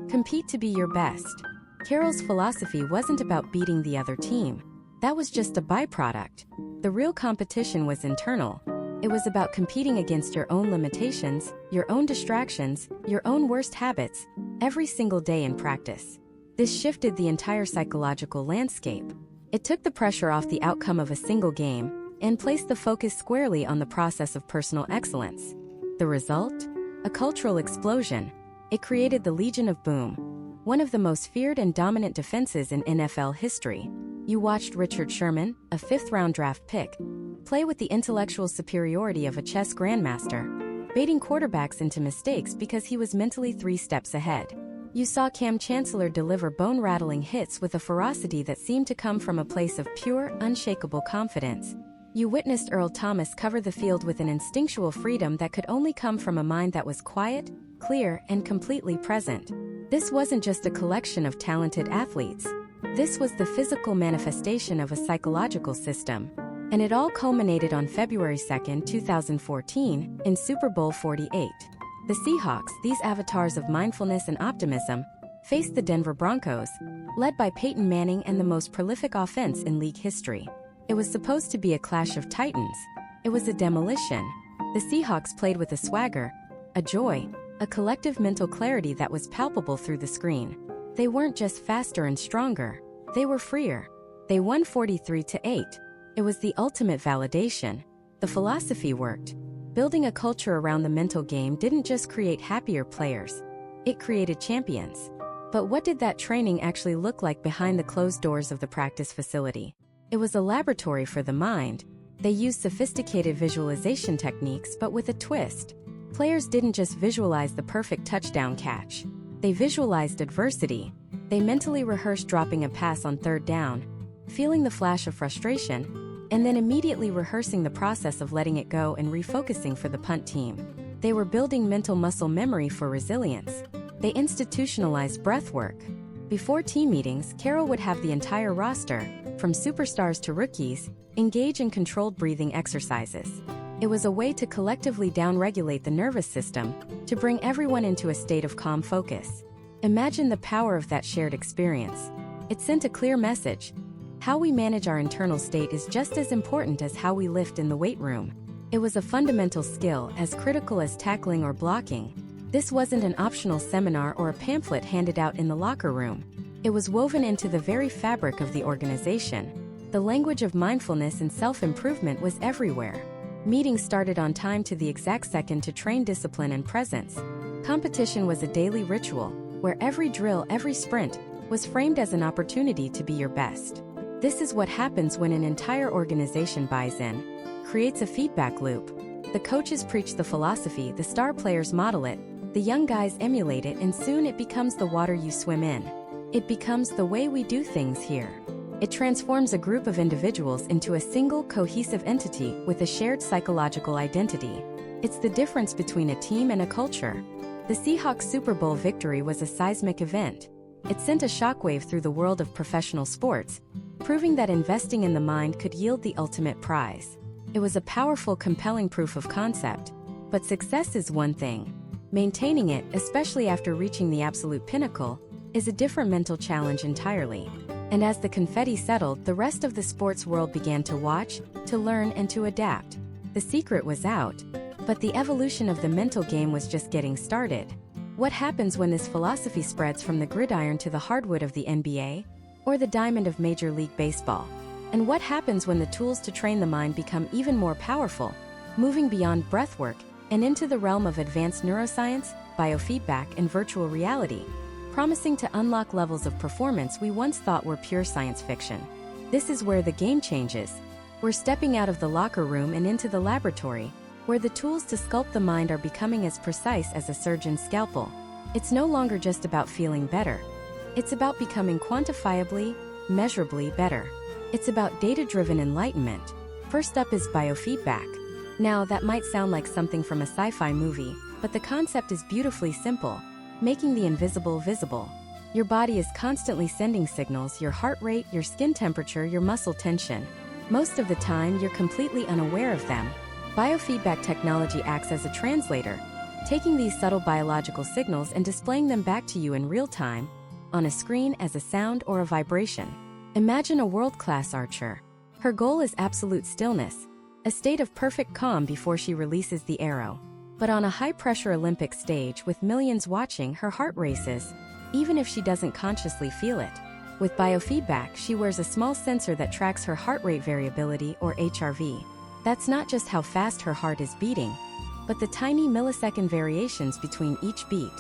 compete to be your best. Carroll's philosophy wasn't about beating the other team. That was just a byproduct. The real competition was internal. It was about competing against your own limitations, your own distractions, your own worst habits, every single day in practice. This shifted the entire psychological landscape. It took the pressure off the outcome of a single game and placed the focus squarely on the process of personal excellence. The result? A cultural explosion. It created the Legion of Boom, one of the most feared and dominant defenses in NFL history. You watched Richard Sherman, a fifth-round draft pick, play with the intellectual superiority of a chess grandmaster, baiting quarterbacks into mistakes because he was mentally 3 steps ahead. You saw Cam Chancellor deliver bone-rattling hits with a ferocity that seemed to come from a place of pure, unshakable confidence. You witnessed Earl Thomas cover the field with an instinctual freedom that could only come from a mind that was quiet, clear, and completely present. This wasn't just a collection of talented athletes. This was the physical manifestation of a psychological system. And it all culminated on February 2, 2014, in Super Bowl 48. The Seahawks, these avatars of mindfulness and optimism, faced the Denver Broncos, led by Peyton Manning and the most prolific offense in league history. It was supposed to be a clash of titans. It was a demolition. The Seahawks played with a swagger, a joy, a collective mental clarity that was palpable through the screen. They weren't just faster and stronger. They were freer. They won 43-8. It was the ultimate validation. The philosophy worked. Building a culture around the mental game didn't just create happier players. It created champions. But what did that training actually look like behind the closed doors of the practice facility? It was a laboratory for the mind. They used sophisticated visualization techniques, but with a twist. Players didn't just visualize the perfect touchdown catch. They visualized adversity. They mentally rehearsed dropping a pass on third down, feeling the flash of frustration, and then immediately rehearsing the process of letting it go and refocusing for the punt team. They were building mental muscle memory for resilience. They institutionalized breath work. Before team meetings, Carol would have the entire roster, from superstars to rookies, engage in controlled breathing exercises. It was a way to collectively downregulate the nervous system, to bring everyone into a state of calm focus. Imagine the power of that shared experience. It sent a clear message. How we manage our internal state is just as important as how we lift in the weight room. It was a fundamental skill, as critical as tackling or blocking. This wasn't an optional seminar or a pamphlet handed out in the locker room. It was woven into the very fabric of the organization. The language of mindfulness and self-improvement was everywhere. Meetings started on time to the exact second to train discipline and presence. Competition was a daily ritual, where every drill, every sprint, was framed as an opportunity to be your best. This is what happens when an entire organization buys in, creates a feedback loop. The coaches preach the philosophy, the star players model it, the young guys emulate it, and soon it becomes the water you swim in. It becomes the way we do things here. It transforms a group of individuals into a single, cohesive entity with a shared psychological identity. It's the difference between a team and a culture. The Seahawks Super Bowl victory was a seismic event. It sent a shockwave through the world of professional sports, proving that investing in the mind could yield the ultimate prize. It was a powerful, compelling proof of concept. But success is one thing. Maintaining it, especially after reaching the absolute pinnacle, is a different mental challenge entirely. And as the confetti settled, the rest of the sports world began to watch, to learn, and to adapt. The secret was out, but the evolution of the mental game was just getting started. What happens when this philosophy spreads from the gridiron to the hardwood of the NBA, or the diamond of Major League Baseball? And what happens when the tools to train the mind become even more powerful, moving beyond breathwork and into the realm of advanced neuroscience, biofeedback, and virtual reality, promising to unlock levels of performance we once thought were pure science fiction? This is where the game changes. We're stepping out of the locker room and into the laboratory, where the tools to sculpt the mind are becoming as precise as a surgeon's scalpel. It's no longer just about feeling better. It's about becoming quantifiably, measurably better. It's about data-driven enlightenment. First up is biofeedback. Now, that might sound like something from a sci-fi movie, but the concept is beautifully simple. Making the invisible visible. Your body is constantly sending signals: your heart rate, your skin temperature, your muscle tension. Most of the time, you're completely unaware of them. Biofeedback technology acts as a translator, taking these subtle biological signals and displaying them back to you in real time, on a screen as a sound or a vibration. Imagine a world-class archer. Her goal is absolute stillness, a state of perfect calm before she releases the arrow. But on a high-pressure Olympic stage with millions watching, her heart races, even if she doesn't consciously feel it. With biofeedback, she wears a small sensor that tracks her heart rate variability, or HRV. That's not just how fast her heart is beating, but the tiny millisecond variations between each beat.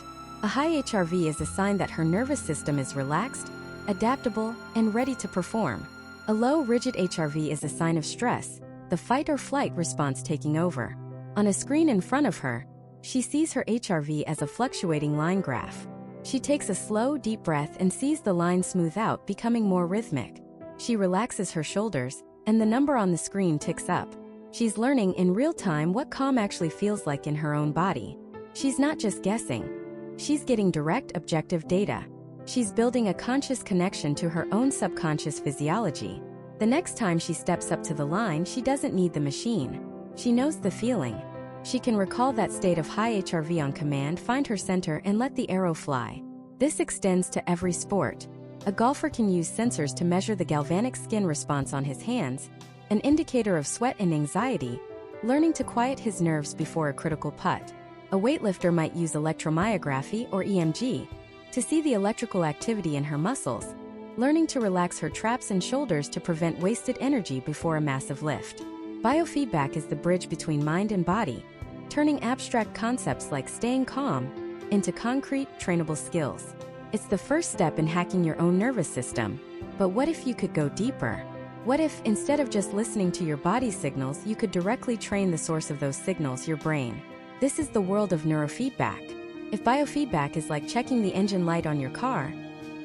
A high HRV is a sign that her nervous system is relaxed, adaptable, and ready to perform. A low, rigid HRV is a sign of stress, the fight or flight response taking over. On a screen in front of her, she sees her HRV as a fluctuating line graph. She takes a slow, deep breath and sees the line smooth out, becoming more rhythmic. She relaxes her shoulders, and the number on the screen ticks up. She's learning in real time what calm actually feels like in her own body. She's not just guessing. She's getting direct, objective data. She's building a conscious connection to her own subconscious physiology. The next time she steps up to the line, she doesn't need the machine. She knows the feeling. She can recall that state of high HRV on command, find her center, and let the arrow fly. This extends to every sport. A golfer can use sensors to measure the galvanic skin response on his hands, an indicator of sweat and anxiety, learning to quiet his nerves before a critical putt. A weightlifter might use electromyography, or EMG, to see the electrical activity in her muscles, learning to relax her traps and shoulders to prevent wasted energy before a massive lift. Biofeedback is the bridge between mind and body, turning abstract concepts like staying calm into concrete, trainable skills. It's the first step in hacking your own nervous system. But what if you could go deeper? What if, instead of just listening to your body's signals, you could directly train the source of those signals, your brain? This is the world of neurofeedback. If biofeedback is like checking the engine light on your car,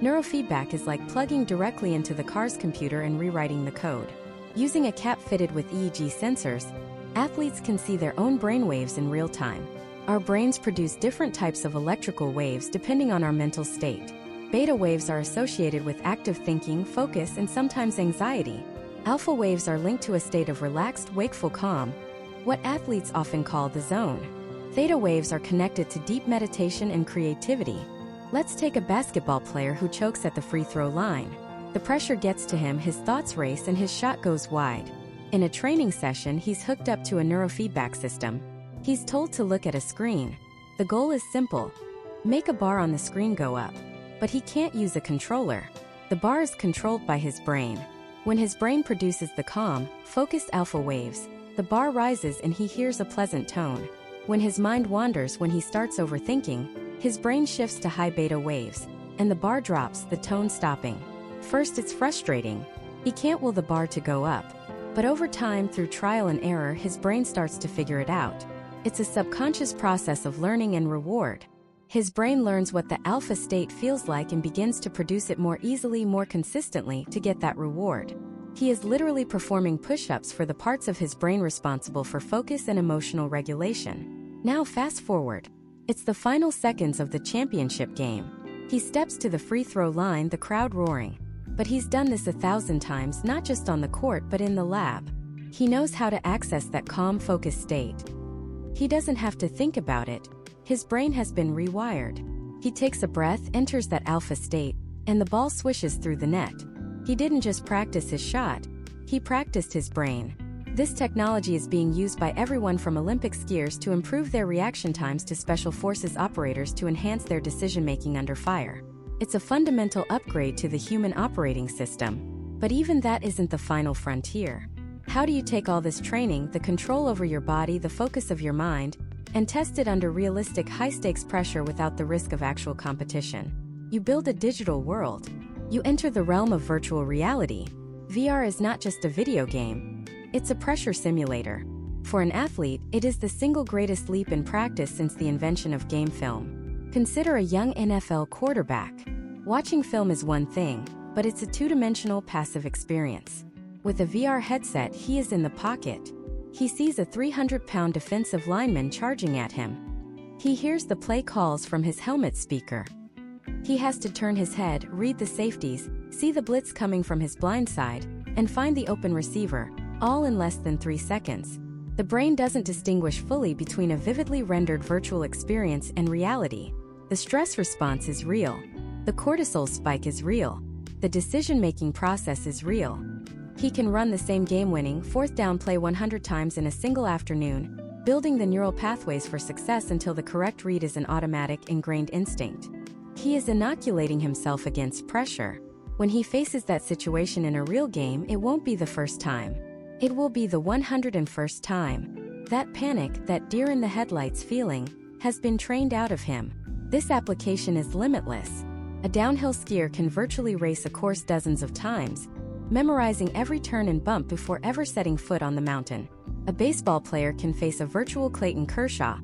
neurofeedback is like plugging directly into the car's computer and rewriting the code. Using a cap fitted with EEG sensors, athletes can see their own brain waves in real time. Our brains produce different types of electrical waves depending on our mental state. Beta waves are associated with active thinking, focus, and sometimes anxiety. Alpha waves are linked to a state of relaxed, wakeful calm, what athletes often call the zone. Theta waves are connected to deep meditation and creativity. Let's take a basketball player who chokes at the free throw line. The pressure gets to him, his thoughts race, and his shot goes wide. In a training session, he's hooked up to a neurofeedback system. He's told to look at a screen. The goal is simple: make a bar on the screen go up. But he can't use a controller. The bar is controlled by his brain. When his brain produces the calm, focused alpha waves, the bar rises and he hears a pleasant tone. When his mind wanders, when he starts overthinking, his brain shifts to high beta waves, and the bar drops, the tone stopping. First, it's frustrating. He can't will the bar to go up. But over time, through trial and error, his brain starts to figure it out. It's a subconscious process of learning and reward. His brain learns what the alpha state feels like and begins to produce it more easily, more consistently, to get that reward. He is literally performing push-ups for the parts of his brain responsible for focus and emotional regulation. Now fast forward. It's the final seconds of the championship game. He steps to the free throw line, the crowd roaring. But he's done this 1,000 times, not just on the court but in the lab. He knows how to access that calm, focused state. He doesn't have to think about it. His brain has been rewired. He takes a breath, enters that alpha state, and the ball swishes through the net. He didn't just practice his shot, he practiced his brain. This technology is being used by everyone from Olympic skiers to improve their reaction times to special forces operators to enhance their decision-making under fire. It's a fundamental upgrade to the human operating system. But even that isn't the final frontier. How do you take all this training, the control over your body, the focus of your mind, and test it under realistic high-stakes pressure without the risk of actual competition? You build a digital world. You enter the realm of virtual reality. VR is not just a video game. It's a pressure simulator. For an athlete, it is the single greatest leap in practice since the invention of game film. Consider a young NFL quarterback. Watching film is one thing, but it's a two-dimensional passive experience. With a VR headset, he is in the pocket. He sees a 300-pound defensive lineman charging at him. He hears the play calls from his helmet speaker. He has to turn his head, read the safeties, see the blitz coming from his blind side, and find the open receiver, all in less than 3 seconds. The brain doesn't distinguish fully between a vividly rendered virtual experience and reality. The stress response is real. The cortisol spike is real. The decision-making process is real. He can run the same game-winning, fourth down play 100 times in a single afternoon, building the neural pathways for success until the correct read is an automatic, ingrained instinct. He is inoculating himself against pressure. When he faces that situation in a real game, it won't be the first time. It will be the 101st time. That panic, that deer-in-the-headlights feeling, has been trained out of him. This application is limitless. A downhill skier can virtually race a course dozens of times, memorizing every turn and bump before ever setting foot on the mountain. A baseball player can face a virtual Clayton Kershaw,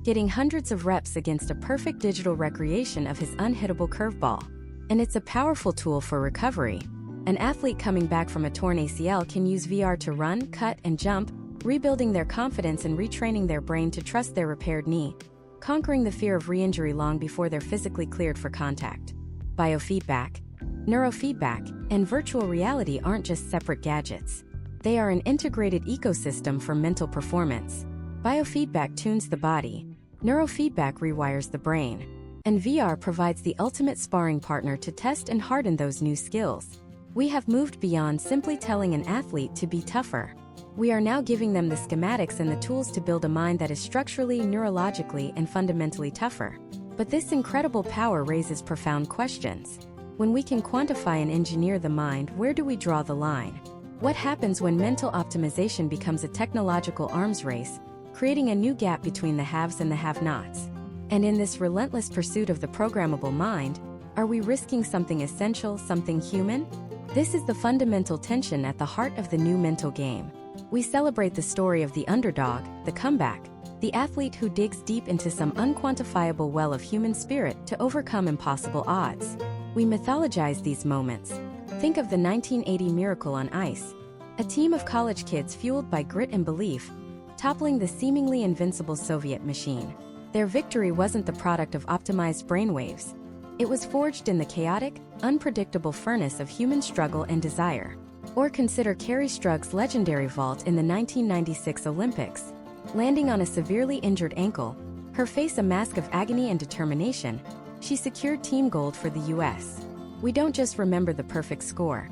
getting hundreds of reps against a perfect digital recreation of his unhittable curveball. And it's a powerful tool for recovery. An athlete coming back from a torn ACL can use VR to run, cut, and jump, rebuilding their confidence and retraining their brain to trust their repaired knee, conquering the fear of re-injury long before they're physically cleared for contact. Biofeedback, neurofeedback, and virtual reality aren't just separate gadgets. They are an integrated ecosystem for mental performance. Biofeedback tunes the body, neurofeedback rewires the brain, and VR provides the ultimate sparring partner to test and harden those new skills. We have moved beyond simply telling an athlete to be tougher. We are now giving them the schematics and the tools to build a mind that is structurally, neurologically, and fundamentally tougher. But this incredible power raises profound questions. When we can quantify and engineer the mind, where do we draw the line? What happens when mental optimization becomes a technological arms race, creating a new gap between the haves and the have-nots? And in this relentless pursuit of the programmable mind, are we risking something essential, something human? This is the fundamental tension at the heart of the new mental game. We celebrate the story of the underdog, the comeback, the athlete who digs deep into some unquantifiable well of human spirit to overcome impossible odds. We mythologize these moments. Think of the 1980 Miracle on Ice, a team of college kids fueled by grit and belief, toppling the seemingly invincible Soviet machine. Their victory wasn't the product of optimized brainwaves. It was forged in the chaotic, unpredictable furnace of human struggle and desire. Or consider Carrie Strug's legendary vault in the 1996 Olympics. Landing on a severely injured ankle, her face a mask of agony and determination, she secured team gold for the U.S. We don't just remember the perfect score.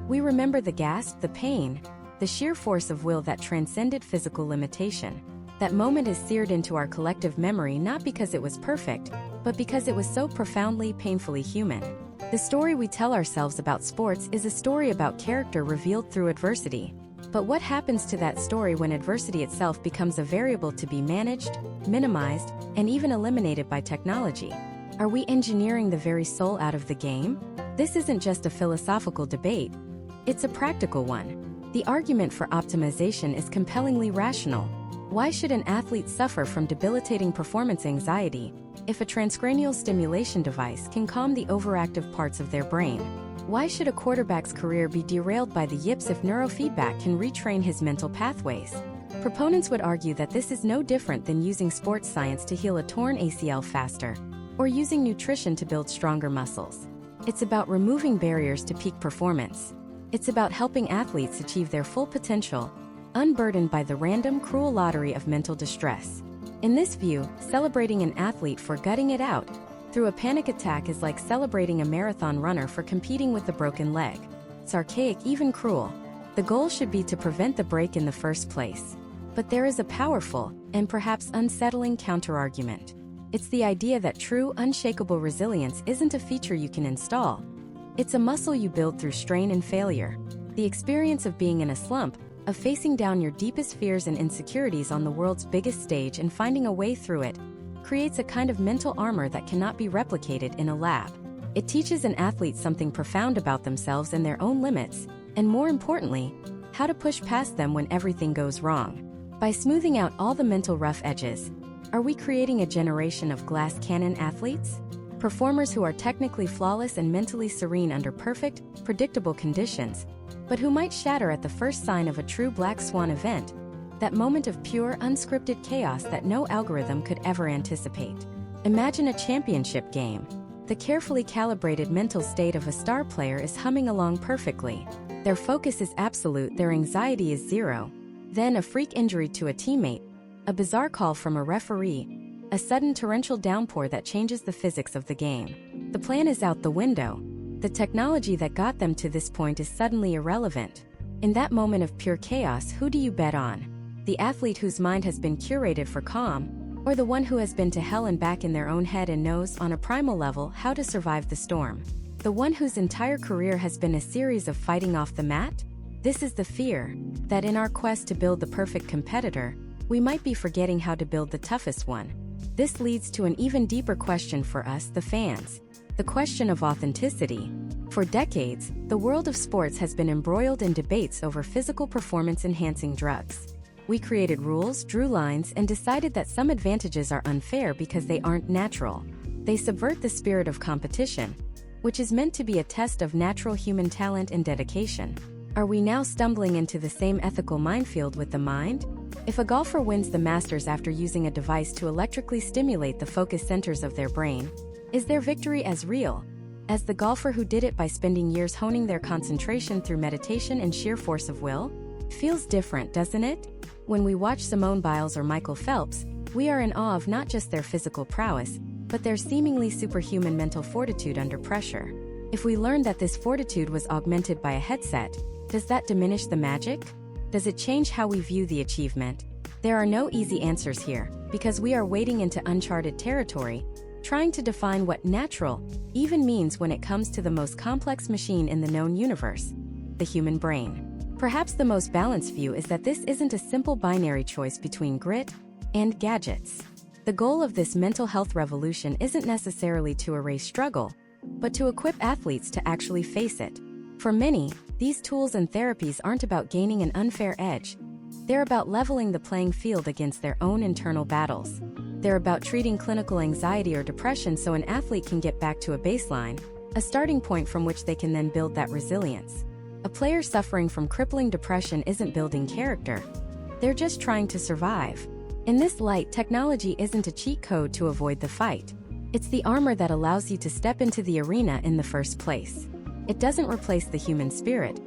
We remember the gasp, the pain, the sheer force of will that transcended physical limitation. That moment is seared into our collective memory not because it was perfect, but because it was so profoundly, painfully human. The story we tell ourselves about sports is a story about character revealed through adversity. But what happens to that story when adversity itself becomes a variable to be managed, minimized, and even eliminated by technology? Are we engineering the very soul out of the game? This isn't just a philosophical debate. It's a practical one. The argument for optimization is compellingly rational. Why should an athlete suffer from debilitating performance anxiety if a transcranial stimulation device can calm the overactive parts of their brain? Why should a quarterback's career be derailed by the yips if neurofeedback can retrain his mental pathways? Proponents would argue that this is no different than using sports science to heal a torn ACL faster, or using nutrition to build stronger muscles. It's about removing barriers to peak performance. It's about helping athletes achieve their full potential, unburdened by the random, cruel lottery of mental distress. In this view, celebrating an athlete for gutting it out through a panic attack is like celebrating a marathon runner for competing with a broken leg. It's archaic, even cruel. The goal should be to prevent the break in the first place. But there is a powerful, and perhaps unsettling counterargument. It's the idea that true, unshakable resilience isn't a feature you can install. It's a muscle you build through strain and failure. The experience of being in a slump, of facing down your deepest fears and insecurities on the world's biggest stage and finding a way through it, creates a kind of mental armor that cannot be replicated in a lab. It teaches an athlete something profound about themselves and their own limits, and more importantly, how to push past them when everything goes wrong. By smoothing out all the mental rough edges, are we creating a generation of glass cannon athletes? Performers who are technically flawless and mentally serene under perfect, predictable conditions, but who might shatter at the first sign of a true black swan event, that moment of pure, unscripted chaos that no algorithm could ever anticipate. Imagine a championship game. The carefully calibrated mental state of a star player is humming along perfectly. Their focus is absolute, their anxiety is zero. Then a freak injury to a teammate, a bizarre call from a referee, a sudden torrential downpour that changes the physics of the game. The plan is out the window. The technology that got them to this point is suddenly irrelevant. In that moment of pure chaos, who do you bet on? The athlete whose mind has been curated for calm, or the one who has been to hell and back in their own head and knows, on a primal level, how to survive the storm? The one whose entire career has been a series of fighting off the mat? This is the fear, that in our quest to build the perfect competitor, we might be forgetting how to build the toughest one. This leads to an even deeper question for us, the fans. The question of authenticity. For decades, the world of sports has been embroiled in debates over physical performance-enhancing drugs. We created rules, drew lines, and decided that some advantages are unfair because they aren't natural. They subvert the spirit of competition, which is meant to be a test of natural human talent and dedication. Are we now stumbling into the same ethical minefield with the mind? If a golfer wins the Masters after using a device to electrically stimulate the focus centers of their brain, is their victory as real as the golfer who did it by spending years honing their concentration through meditation and sheer force of will? Feels different, doesn't it? When we watch Simone Biles or Michael Phelps, we are in awe of not just their physical prowess, but their seemingly superhuman mental fortitude under pressure. If we learn that this fortitude was augmented by a headset, does that diminish the magic? Does it change how we view the achievement? There are no easy answers here, because we are wading into uncharted territory, trying to define what natural even means when it comes to the most complex machine in the known universe, the human brain. Perhaps the most balanced view is that this isn't a simple binary choice between grit and gadgets. The goal of this mental health revolution isn't necessarily to erase struggle, but to equip athletes to actually face it. For many, these tools and therapies aren't about gaining an unfair edge. They're about leveling the playing field against their own internal battles. They're about treating clinical anxiety or depression so an athlete can get back to a baseline, a starting point from which they can then build that resilience. A player suffering from crippling depression isn't building character. They're just trying to survive. In this light, technology isn't a cheat code to avoid the fight. It's the armor that allows you to step into the arena in the first place. It doesn't replace the human spirit.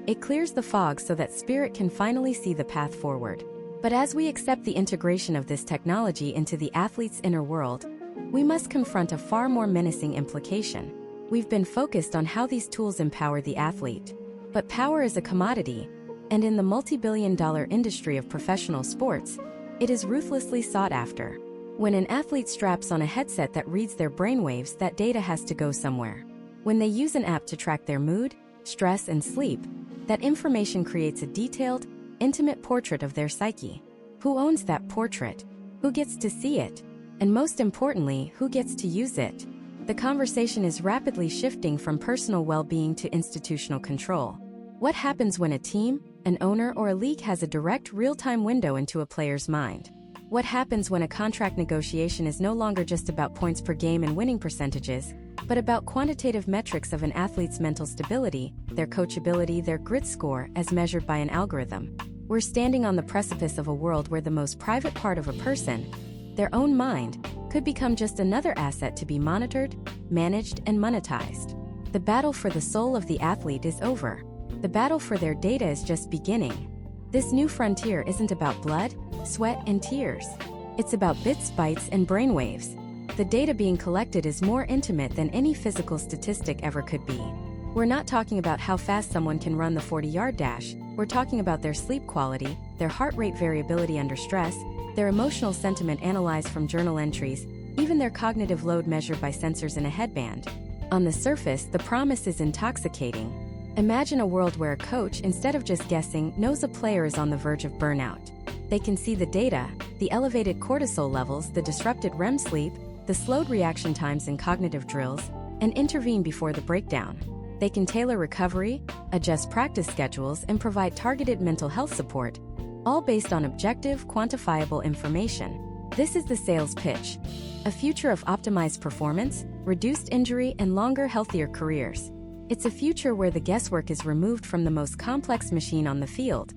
It clears the fog so that spirit can finally see the path forward. But as we accept the integration of this technology into the athlete's inner world, we must confront a far more menacing implication. We've been focused on how these tools empower the athlete. But power is a commodity, and in the multi-billion-dollar industry of professional sports, it is ruthlessly sought after. When an athlete straps on a headset that reads their brainwaves, that data has to go somewhere. When they use an app to track their mood, stress, and sleep, that information creates a detailed, intimate portrait of their psyche. Who owns that portrait? Who gets to see it? And most importantly, who gets to use it? The conversation is rapidly shifting from personal well-being to institutional control. What happens when a team, an owner, or a league has a direct, real-time window into a player's mind? What happens when a contract negotiation is no longer just about points per game and winning percentages, but about quantitative metrics of an athlete's mental stability, their coachability, their grit score, as measured by an algorithm? We're standing on the precipice of a world where the most private part of a person, their own mind, could become just another asset to be monitored, managed, and monetized. The battle for the soul of the athlete is over. The battle for their data is just beginning. This new frontier isn't about blood, sweat, and tears. It's about bits, bytes, and brainwaves. The data being collected is more intimate than any physical statistic ever could be. We're not talking about how fast someone can run the 40-yard dash. We're talking about their sleep quality, their heart rate variability under stress, their emotional sentiment analyzed from journal entries, even their cognitive load measured by sensors in a headband. On the surface, the promise is intoxicating. Imagine a world where a coach, instead of just guessing, knows a player is on the verge of burnout. They can see the data, the elevated cortisol levels, the disrupted REM sleep, the slowed reaction times in cognitive drills, and intervene before the breakdown. They can tailor recovery, adjust practice schedules, and provide targeted mental health support, all based on objective, quantifiable information. This is the sales pitch: a future of optimized performance, reduced injury, and longer, healthier careers. It's a future where the guesswork is removed from the most complex machine on the field,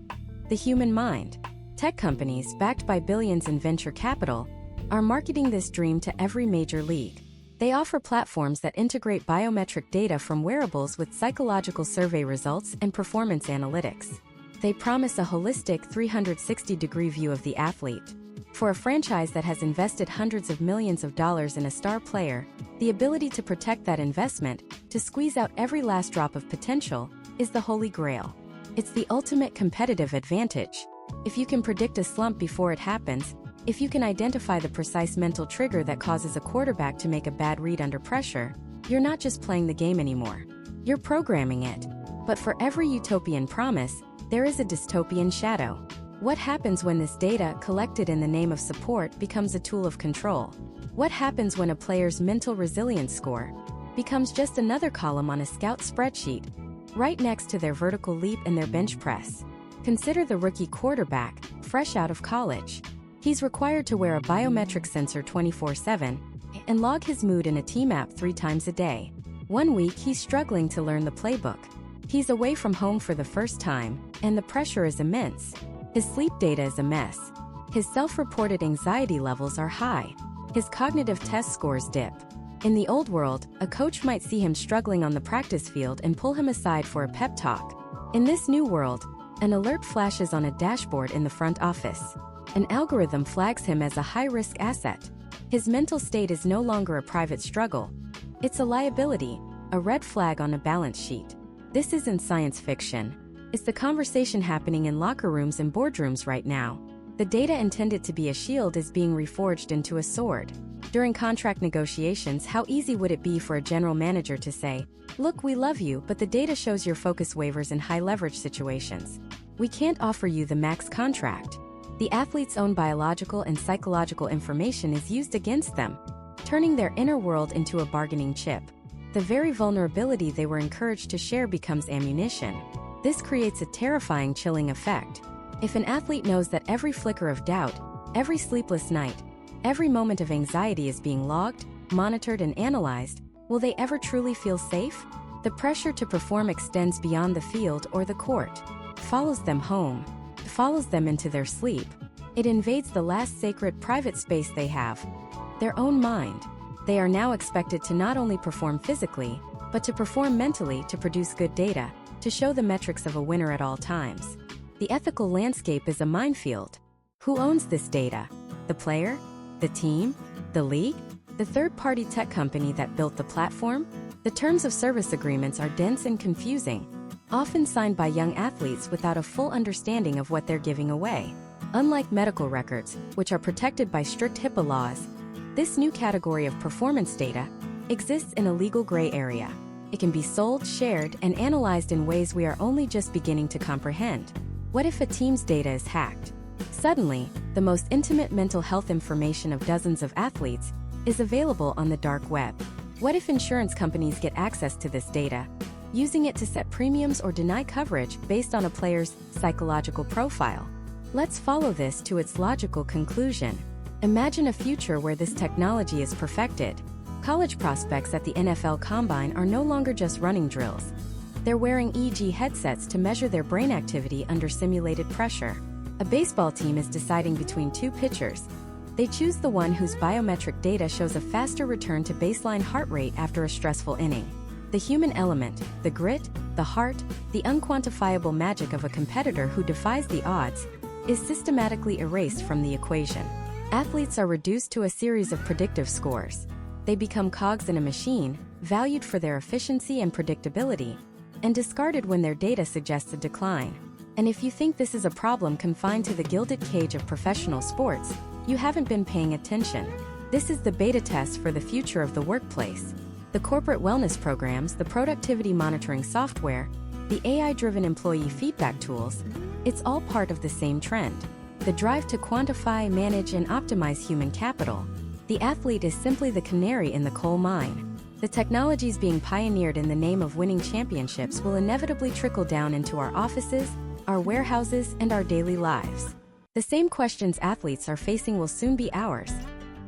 the human mind. Tech companies, backed by billions in venture capital, are marketing this dream to every major league. They offer platforms that integrate biometric data from wearables with psychological survey results and performance analytics. They promise a holistic 360-degree view of the athlete. For a franchise that has invested hundreds of millions of dollars in a star player, the ability to protect that investment, to squeeze out every last drop of potential, is the holy grail. It's the ultimate competitive advantage. If you can predict a slump before it happens, if you can identify the precise mental trigger that causes a quarterback to make a bad read under pressure, you're not just playing the game anymore. You're programming it. But for every utopian promise, there is a dystopian shadow. What happens when this data, collected in the name of support, becomes a tool of control? What happens when a player's mental resilience score becomes just another column on a scout spreadsheet, right next to their vertical leap and their bench press? Consider the rookie quarterback, fresh out of college. He's required to wear a biometric sensor 24/7 and log his mood in a team app 3 times a day. One week, he's struggling to learn the playbook. He's away from home for the first time, and the pressure is immense. His sleep data is a mess. His self-reported anxiety levels are high. His cognitive test scores dip. In the old world, a coach might see him struggling on the practice field and pull him aside for a pep talk. In this new world, an alert flashes on a dashboard in the front office. An algorithm flags him as a high-risk asset. His mental state is no longer a private struggle. It's a liability, a red flag on a balance sheet. This isn't science fiction. It's the conversation happening in locker rooms and boardrooms right now. The data intended to be a shield is being reforged into a sword. During contract negotiations, how easy would it be for a general manager to say, "Look, we love you, but the data shows your focus wavers in high-leverage situations. We can't offer you the max contract." The athlete's own biological and psychological information is used against them, turning their inner world into a bargaining chip. The very vulnerability they were encouraged to share becomes ammunition. This creates a terrifying, chilling effect. If an athlete knows that every flicker of doubt, every sleepless night, every moment of anxiety is being logged, monitored, and analyzed, will they ever truly feel safe? The pressure to perform extends beyond the field or the court. It follows them home. It follows them into their sleep. It invades the last sacred private space they have, their own mind. They are now expected to not only perform physically, but to perform mentally, to produce good data, to show the metrics of a winner at all times. The ethical landscape is a minefield. Who owns this data? The player? The team? The league? The third-party tech company that built the platform? The terms of service agreements are dense and confusing, often signed by young athletes without a full understanding of what they're giving away. Unlike medical records, which are protected by strict HIPAA laws, this new category of performance data exists in a legal gray area. It can be sold, shared, and analyzed in ways we are only just beginning to comprehend. What if a team's data is hacked? Suddenly, the most intimate mental health information of dozens of athletes is available on the dark web. What if insurance companies get access to this data, using it to set premiums or deny coverage based on a player's psychological profile? Let's follow this to its logical conclusion. Imagine a future where this technology is perfected. College prospects at the NFL Combine are no longer just running drills. They're wearing EEG headsets to measure their brain activity under simulated pressure. A baseball team is deciding between two pitchers. They choose the one whose biometric data shows a faster return to baseline heart rate after a stressful inning. The human element, the grit, the heart, the unquantifiable magic of a competitor who defies the odds, is systematically erased from the equation. Athletes are reduced to a series of predictive scores. They become cogs in a machine, valued for their efficiency and predictability, and discarded when their data suggests a decline. And if you think this is a problem confined to the gilded cage of professional sports, you haven't been paying attention. This is the beta test for the future of the workplace. The corporate wellness programs, the productivity monitoring software, the AI-driven employee feedback tools, it's all part of the same trend. The drive to quantify, manage, and optimize human capital. The athlete is simply the canary in the coal mine. The technologies being pioneered in the name of winning championships will inevitably trickle down into our offices, our warehouses, and our daily lives. The same questions athletes are facing will soon be ours.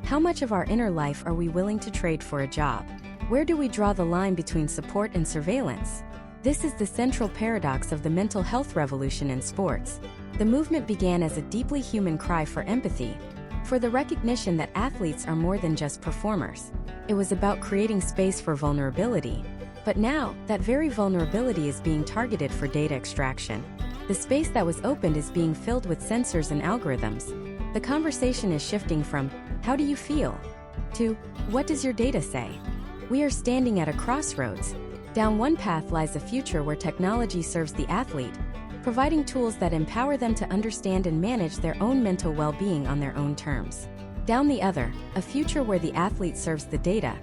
How much of our inner life are we willing to trade for a job? Where do we draw the line between support and surveillance? This is the central paradox of the mental health revolution in sports. The movement began as a deeply human cry for empathy, for the recognition that athletes are more than just performers. It was about creating space for vulnerability. But now, that very vulnerability is being targeted for data extraction. The space that was opened is being filled with sensors and algorithms. The conversation is shifting from, "How do you feel?" to, "What does your data say?" We are standing at a crossroads. Down one path lies a future where technology serves the athlete, providing tools that empower them to understand and manage their own mental well-being on their own terms. Down the other, a future where the athlete serves the data,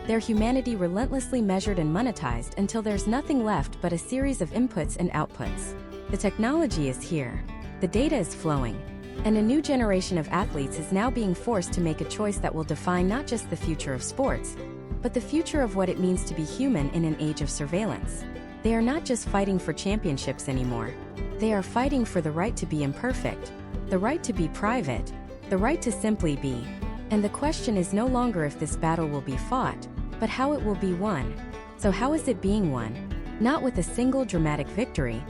their humanity relentlessly measured and monetized until there's nothing left but a series of inputs and outputs. The technology is here. The data is flowing. And a new generation of athletes is now being forced to make a choice that will define not just the future of sports, but the future of what it means to be human in an age of surveillance. They are not just fighting for championships anymore. They are fighting for the right to be imperfect, the right to be private, the right to simply be. And the question is no longer if this battle will be fought, but how it will be won. So how is it being won? Not with a single dramatic victory,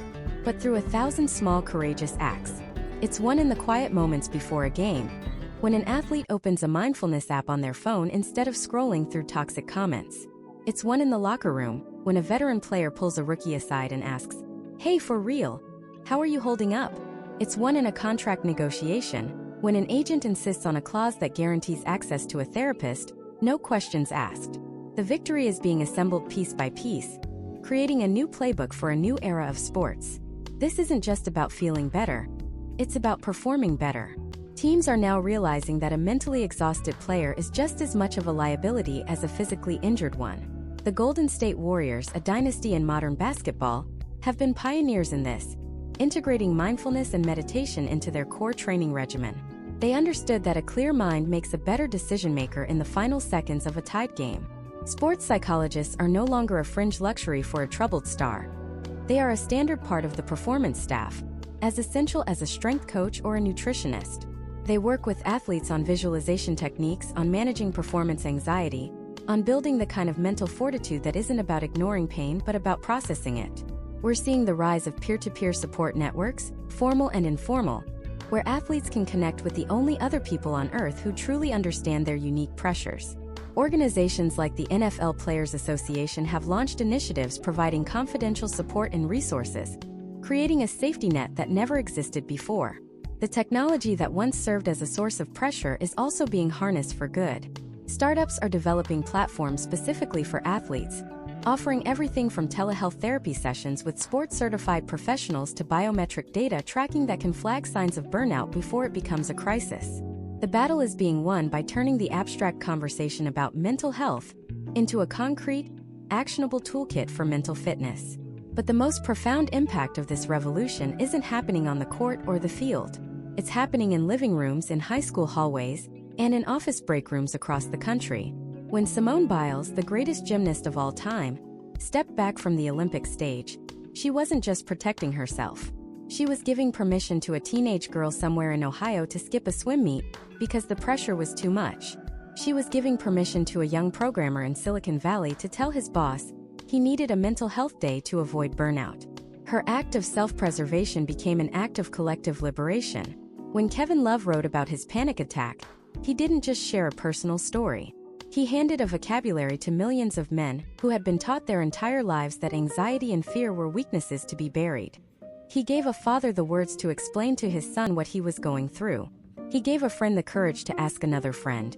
but through 1,000 small courageous acts. It's won in the quiet moments before a game, when an athlete opens a mindfulness app on their phone instead of scrolling through toxic comments. It's won in the locker room, when a veteran player pulls a rookie aside and asks, "Hey, for real, how are you holding up?" It's won in a contract negotiation, when an agent insists on a clause that guarantees access to a therapist, no questions asked. The victory is being assembled piece by piece, creating a new playbook for a new era of sports. This isn't just about feeling better, it's about performing better. Teams are now realizing that a mentally exhausted player is just as much of a liability as a physically injured one. The Golden State Warriors, a dynasty in modern basketball, have been pioneers in this, integrating mindfulness and meditation into their core training regimen. They understood that a clear mind makes a better decision-maker in the final seconds of a tied game. Sports psychologists are no longer a fringe luxury for a troubled star. They are a standard part of the performance staff, as essential as a strength coach or a nutritionist. They work with athletes on visualization techniques, on managing performance anxiety, on building the kind of mental fortitude that isn't about ignoring pain but about processing it. We're seeing the rise of peer-to-peer support networks, formal and informal, where athletes can connect with the only other people on earth who truly understand their unique pressures. Organizations like the NFL Players Association have launched initiatives providing confidential support and resources, creating a safety net that never existed before. The technology that once served as a source of pressure is also being harnessed for good. Startups are developing platforms specifically for athletes, offering everything from telehealth therapy sessions with sports-certified professionals to biometric data tracking that can flag signs of burnout before it becomes a crisis. The battle is being won by turning the abstract conversation about mental health into a concrete, actionable toolkit for mental fitness. But the most profound impact of this revolution isn't happening on the court or the field. It's happening in living rooms, in high school hallways, and in office break rooms across the country. When Simone Biles, the greatest gymnast of all time, stepped back from the Olympic stage, she wasn't just protecting herself. She was giving permission to a teenage girl somewhere in Ohio to skip a swim meet because the pressure was too much. She was giving permission to a young programmer in Silicon Valley to tell his boss he needed a mental health day to avoid burnout. Her act of self-preservation became an act of collective liberation. When Kevin Love wrote about his panic attack, he didn't just share a personal story. He handed a vocabulary to millions of men who had been taught their entire lives that anxiety and fear were weaknesses to be buried. He gave a father the words to explain to his son what he was going through. He gave a friend the courage to ask another friend,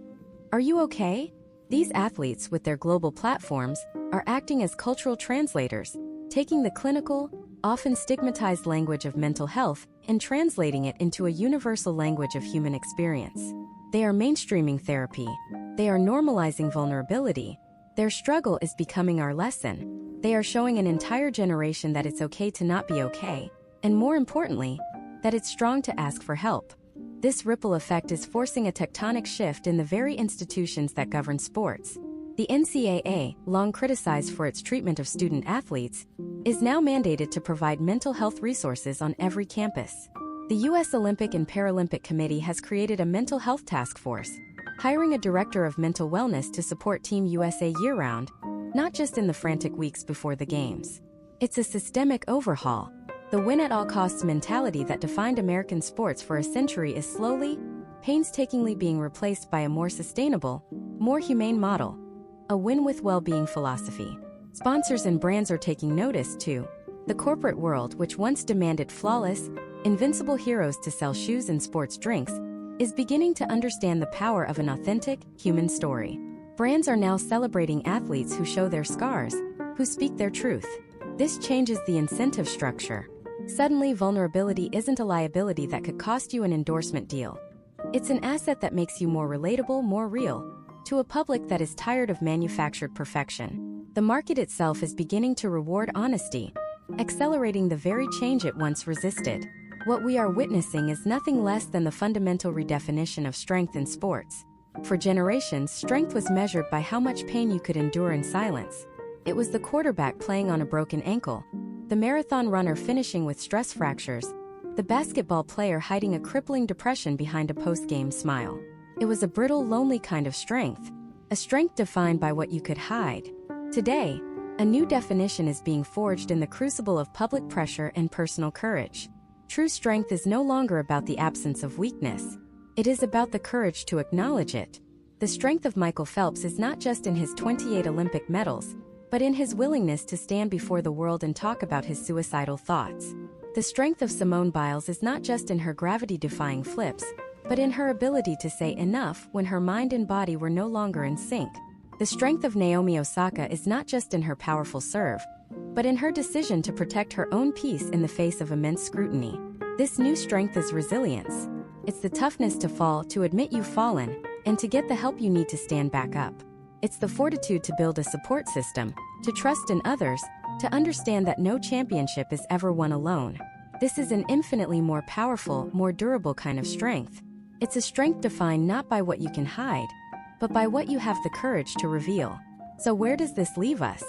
"Are you okay?" These athletes, with their global platforms, are acting as cultural translators, taking the clinical, often stigmatized language of mental health and translating it into a universal language of human experience. They are mainstreaming therapy. They are normalizing vulnerability. Their struggle is becoming our lesson. They are showing an entire generation that it's okay to not be okay, and more importantly, that it's strong to ask for help. This ripple effect is forcing a tectonic shift in the very institutions that govern sports. The NCAA, long criticized for its treatment of student athletes, is now mandated to provide mental health resources on every campus. The U.S. Olympic and Paralympic Committee has created a mental health task force, hiring a director of mental wellness to support Team USA year-round, not just in the frantic weeks before the games. It's a systemic overhaul. The win-at-all-costs mentality that defined American sports for a century is slowly, painstakingly being replaced by a more sustainable, more humane model. A win-with-well-being philosophy. Sponsors and brands are taking notice, too. The corporate world, which once demanded flawless, invincible heroes to sell shoes and sports drinks, is beginning to understand the power of an authentic, human story. Brands are now celebrating athletes who show their scars, who speak their truth. This changes the incentive structure. Suddenly, vulnerability isn't a liability that could cost you an endorsement deal. It's an asset that makes you more relatable, more real, to a public that is tired of manufactured perfection. The market itself is beginning to reward honesty, accelerating the very change it once resisted. What we are witnessing is nothing less than the fundamental redefinition of strength in sports. For generations, strength was measured by how much pain you could endure in silence. It was the quarterback playing on a broken ankle, the marathon runner finishing with stress fractures, the basketball player hiding a crippling depression behind a post-game smile. It was a brittle, lonely kind of strength, a strength defined by what you could hide. Today, a new definition is being forged in the crucible of public pressure and personal courage. True strength is no longer about the absence of weakness. It is about the courage to acknowledge it. The strength of Michael Phelps is not just in his 28 Olympic medals, but in his willingness to stand before the world and talk about his suicidal thoughts. The strength of Simone Biles is not just in her gravity-defying flips, but in her ability to say enough when her mind and body were no longer in sync. The strength of Naomi Osaka is not just in her powerful serve, but in her decision to protect her own peace in the face of immense scrutiny. This new strength is resilience. It's the toughness to fall, to admit you've fallen, and to get the help you need to stand back up. It's the fortitude to build a support system, to trust in others, to understand that no championship is ever won alone. This is an infinitely more powerful, more durable kind of strength. It's a strength defined not by what you can hide, but by what you have the courage to reveal. So where does this leave us?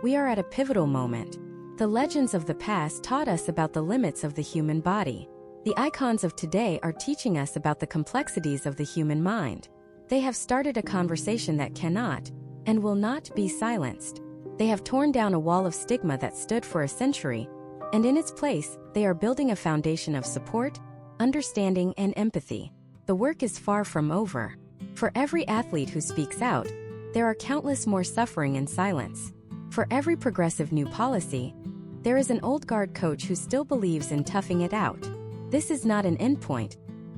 We are at a pivotal moment. The legends of the past taught us about the limits of the human body. The icons of today are teaching us about the complexities of the human mind. They have started a conversation that cannot, and will not be silenced. They have torn down a wall of stigma that stood for a century, and in its place, they are building a foundation of support, understanding, and empathy. The work is far from over. For every athlete who speaks out, there are countless more suffering in silence. For every progressive new policy, there is an old guard coach who still believes in toughing it out. This is not an endpoint.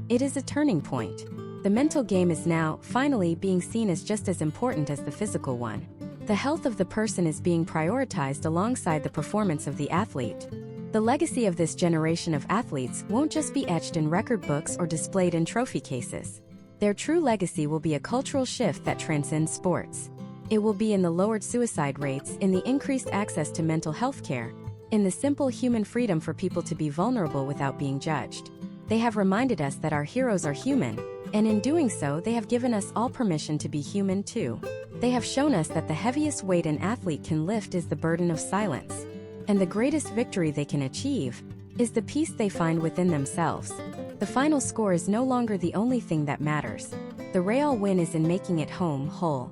It is a turning point. The mental game is now, finally, being seen as just as important as the physical one. The health of the person is being prioritized alongside the performance of the athlete. The legacy of this generation of athletes won't just be etched in record books or displayed in trophy cases. Their true legacy will be a cultural shift that transcends sports. It will be in the lowered suicide rates, in the increased access to mental health care, in the simple human freedom for people to be vulnerable without being judged. They have reminded us that our heroes are human, and in doing so, they have given us all permission to be human too. They have shown us that the heaviest weight an athlete can lift is the burden of silence. And the greatest victory they can achieve is the peace they find within themselves. The final score is no longer the only thing that matters. The real win is in making it home whole.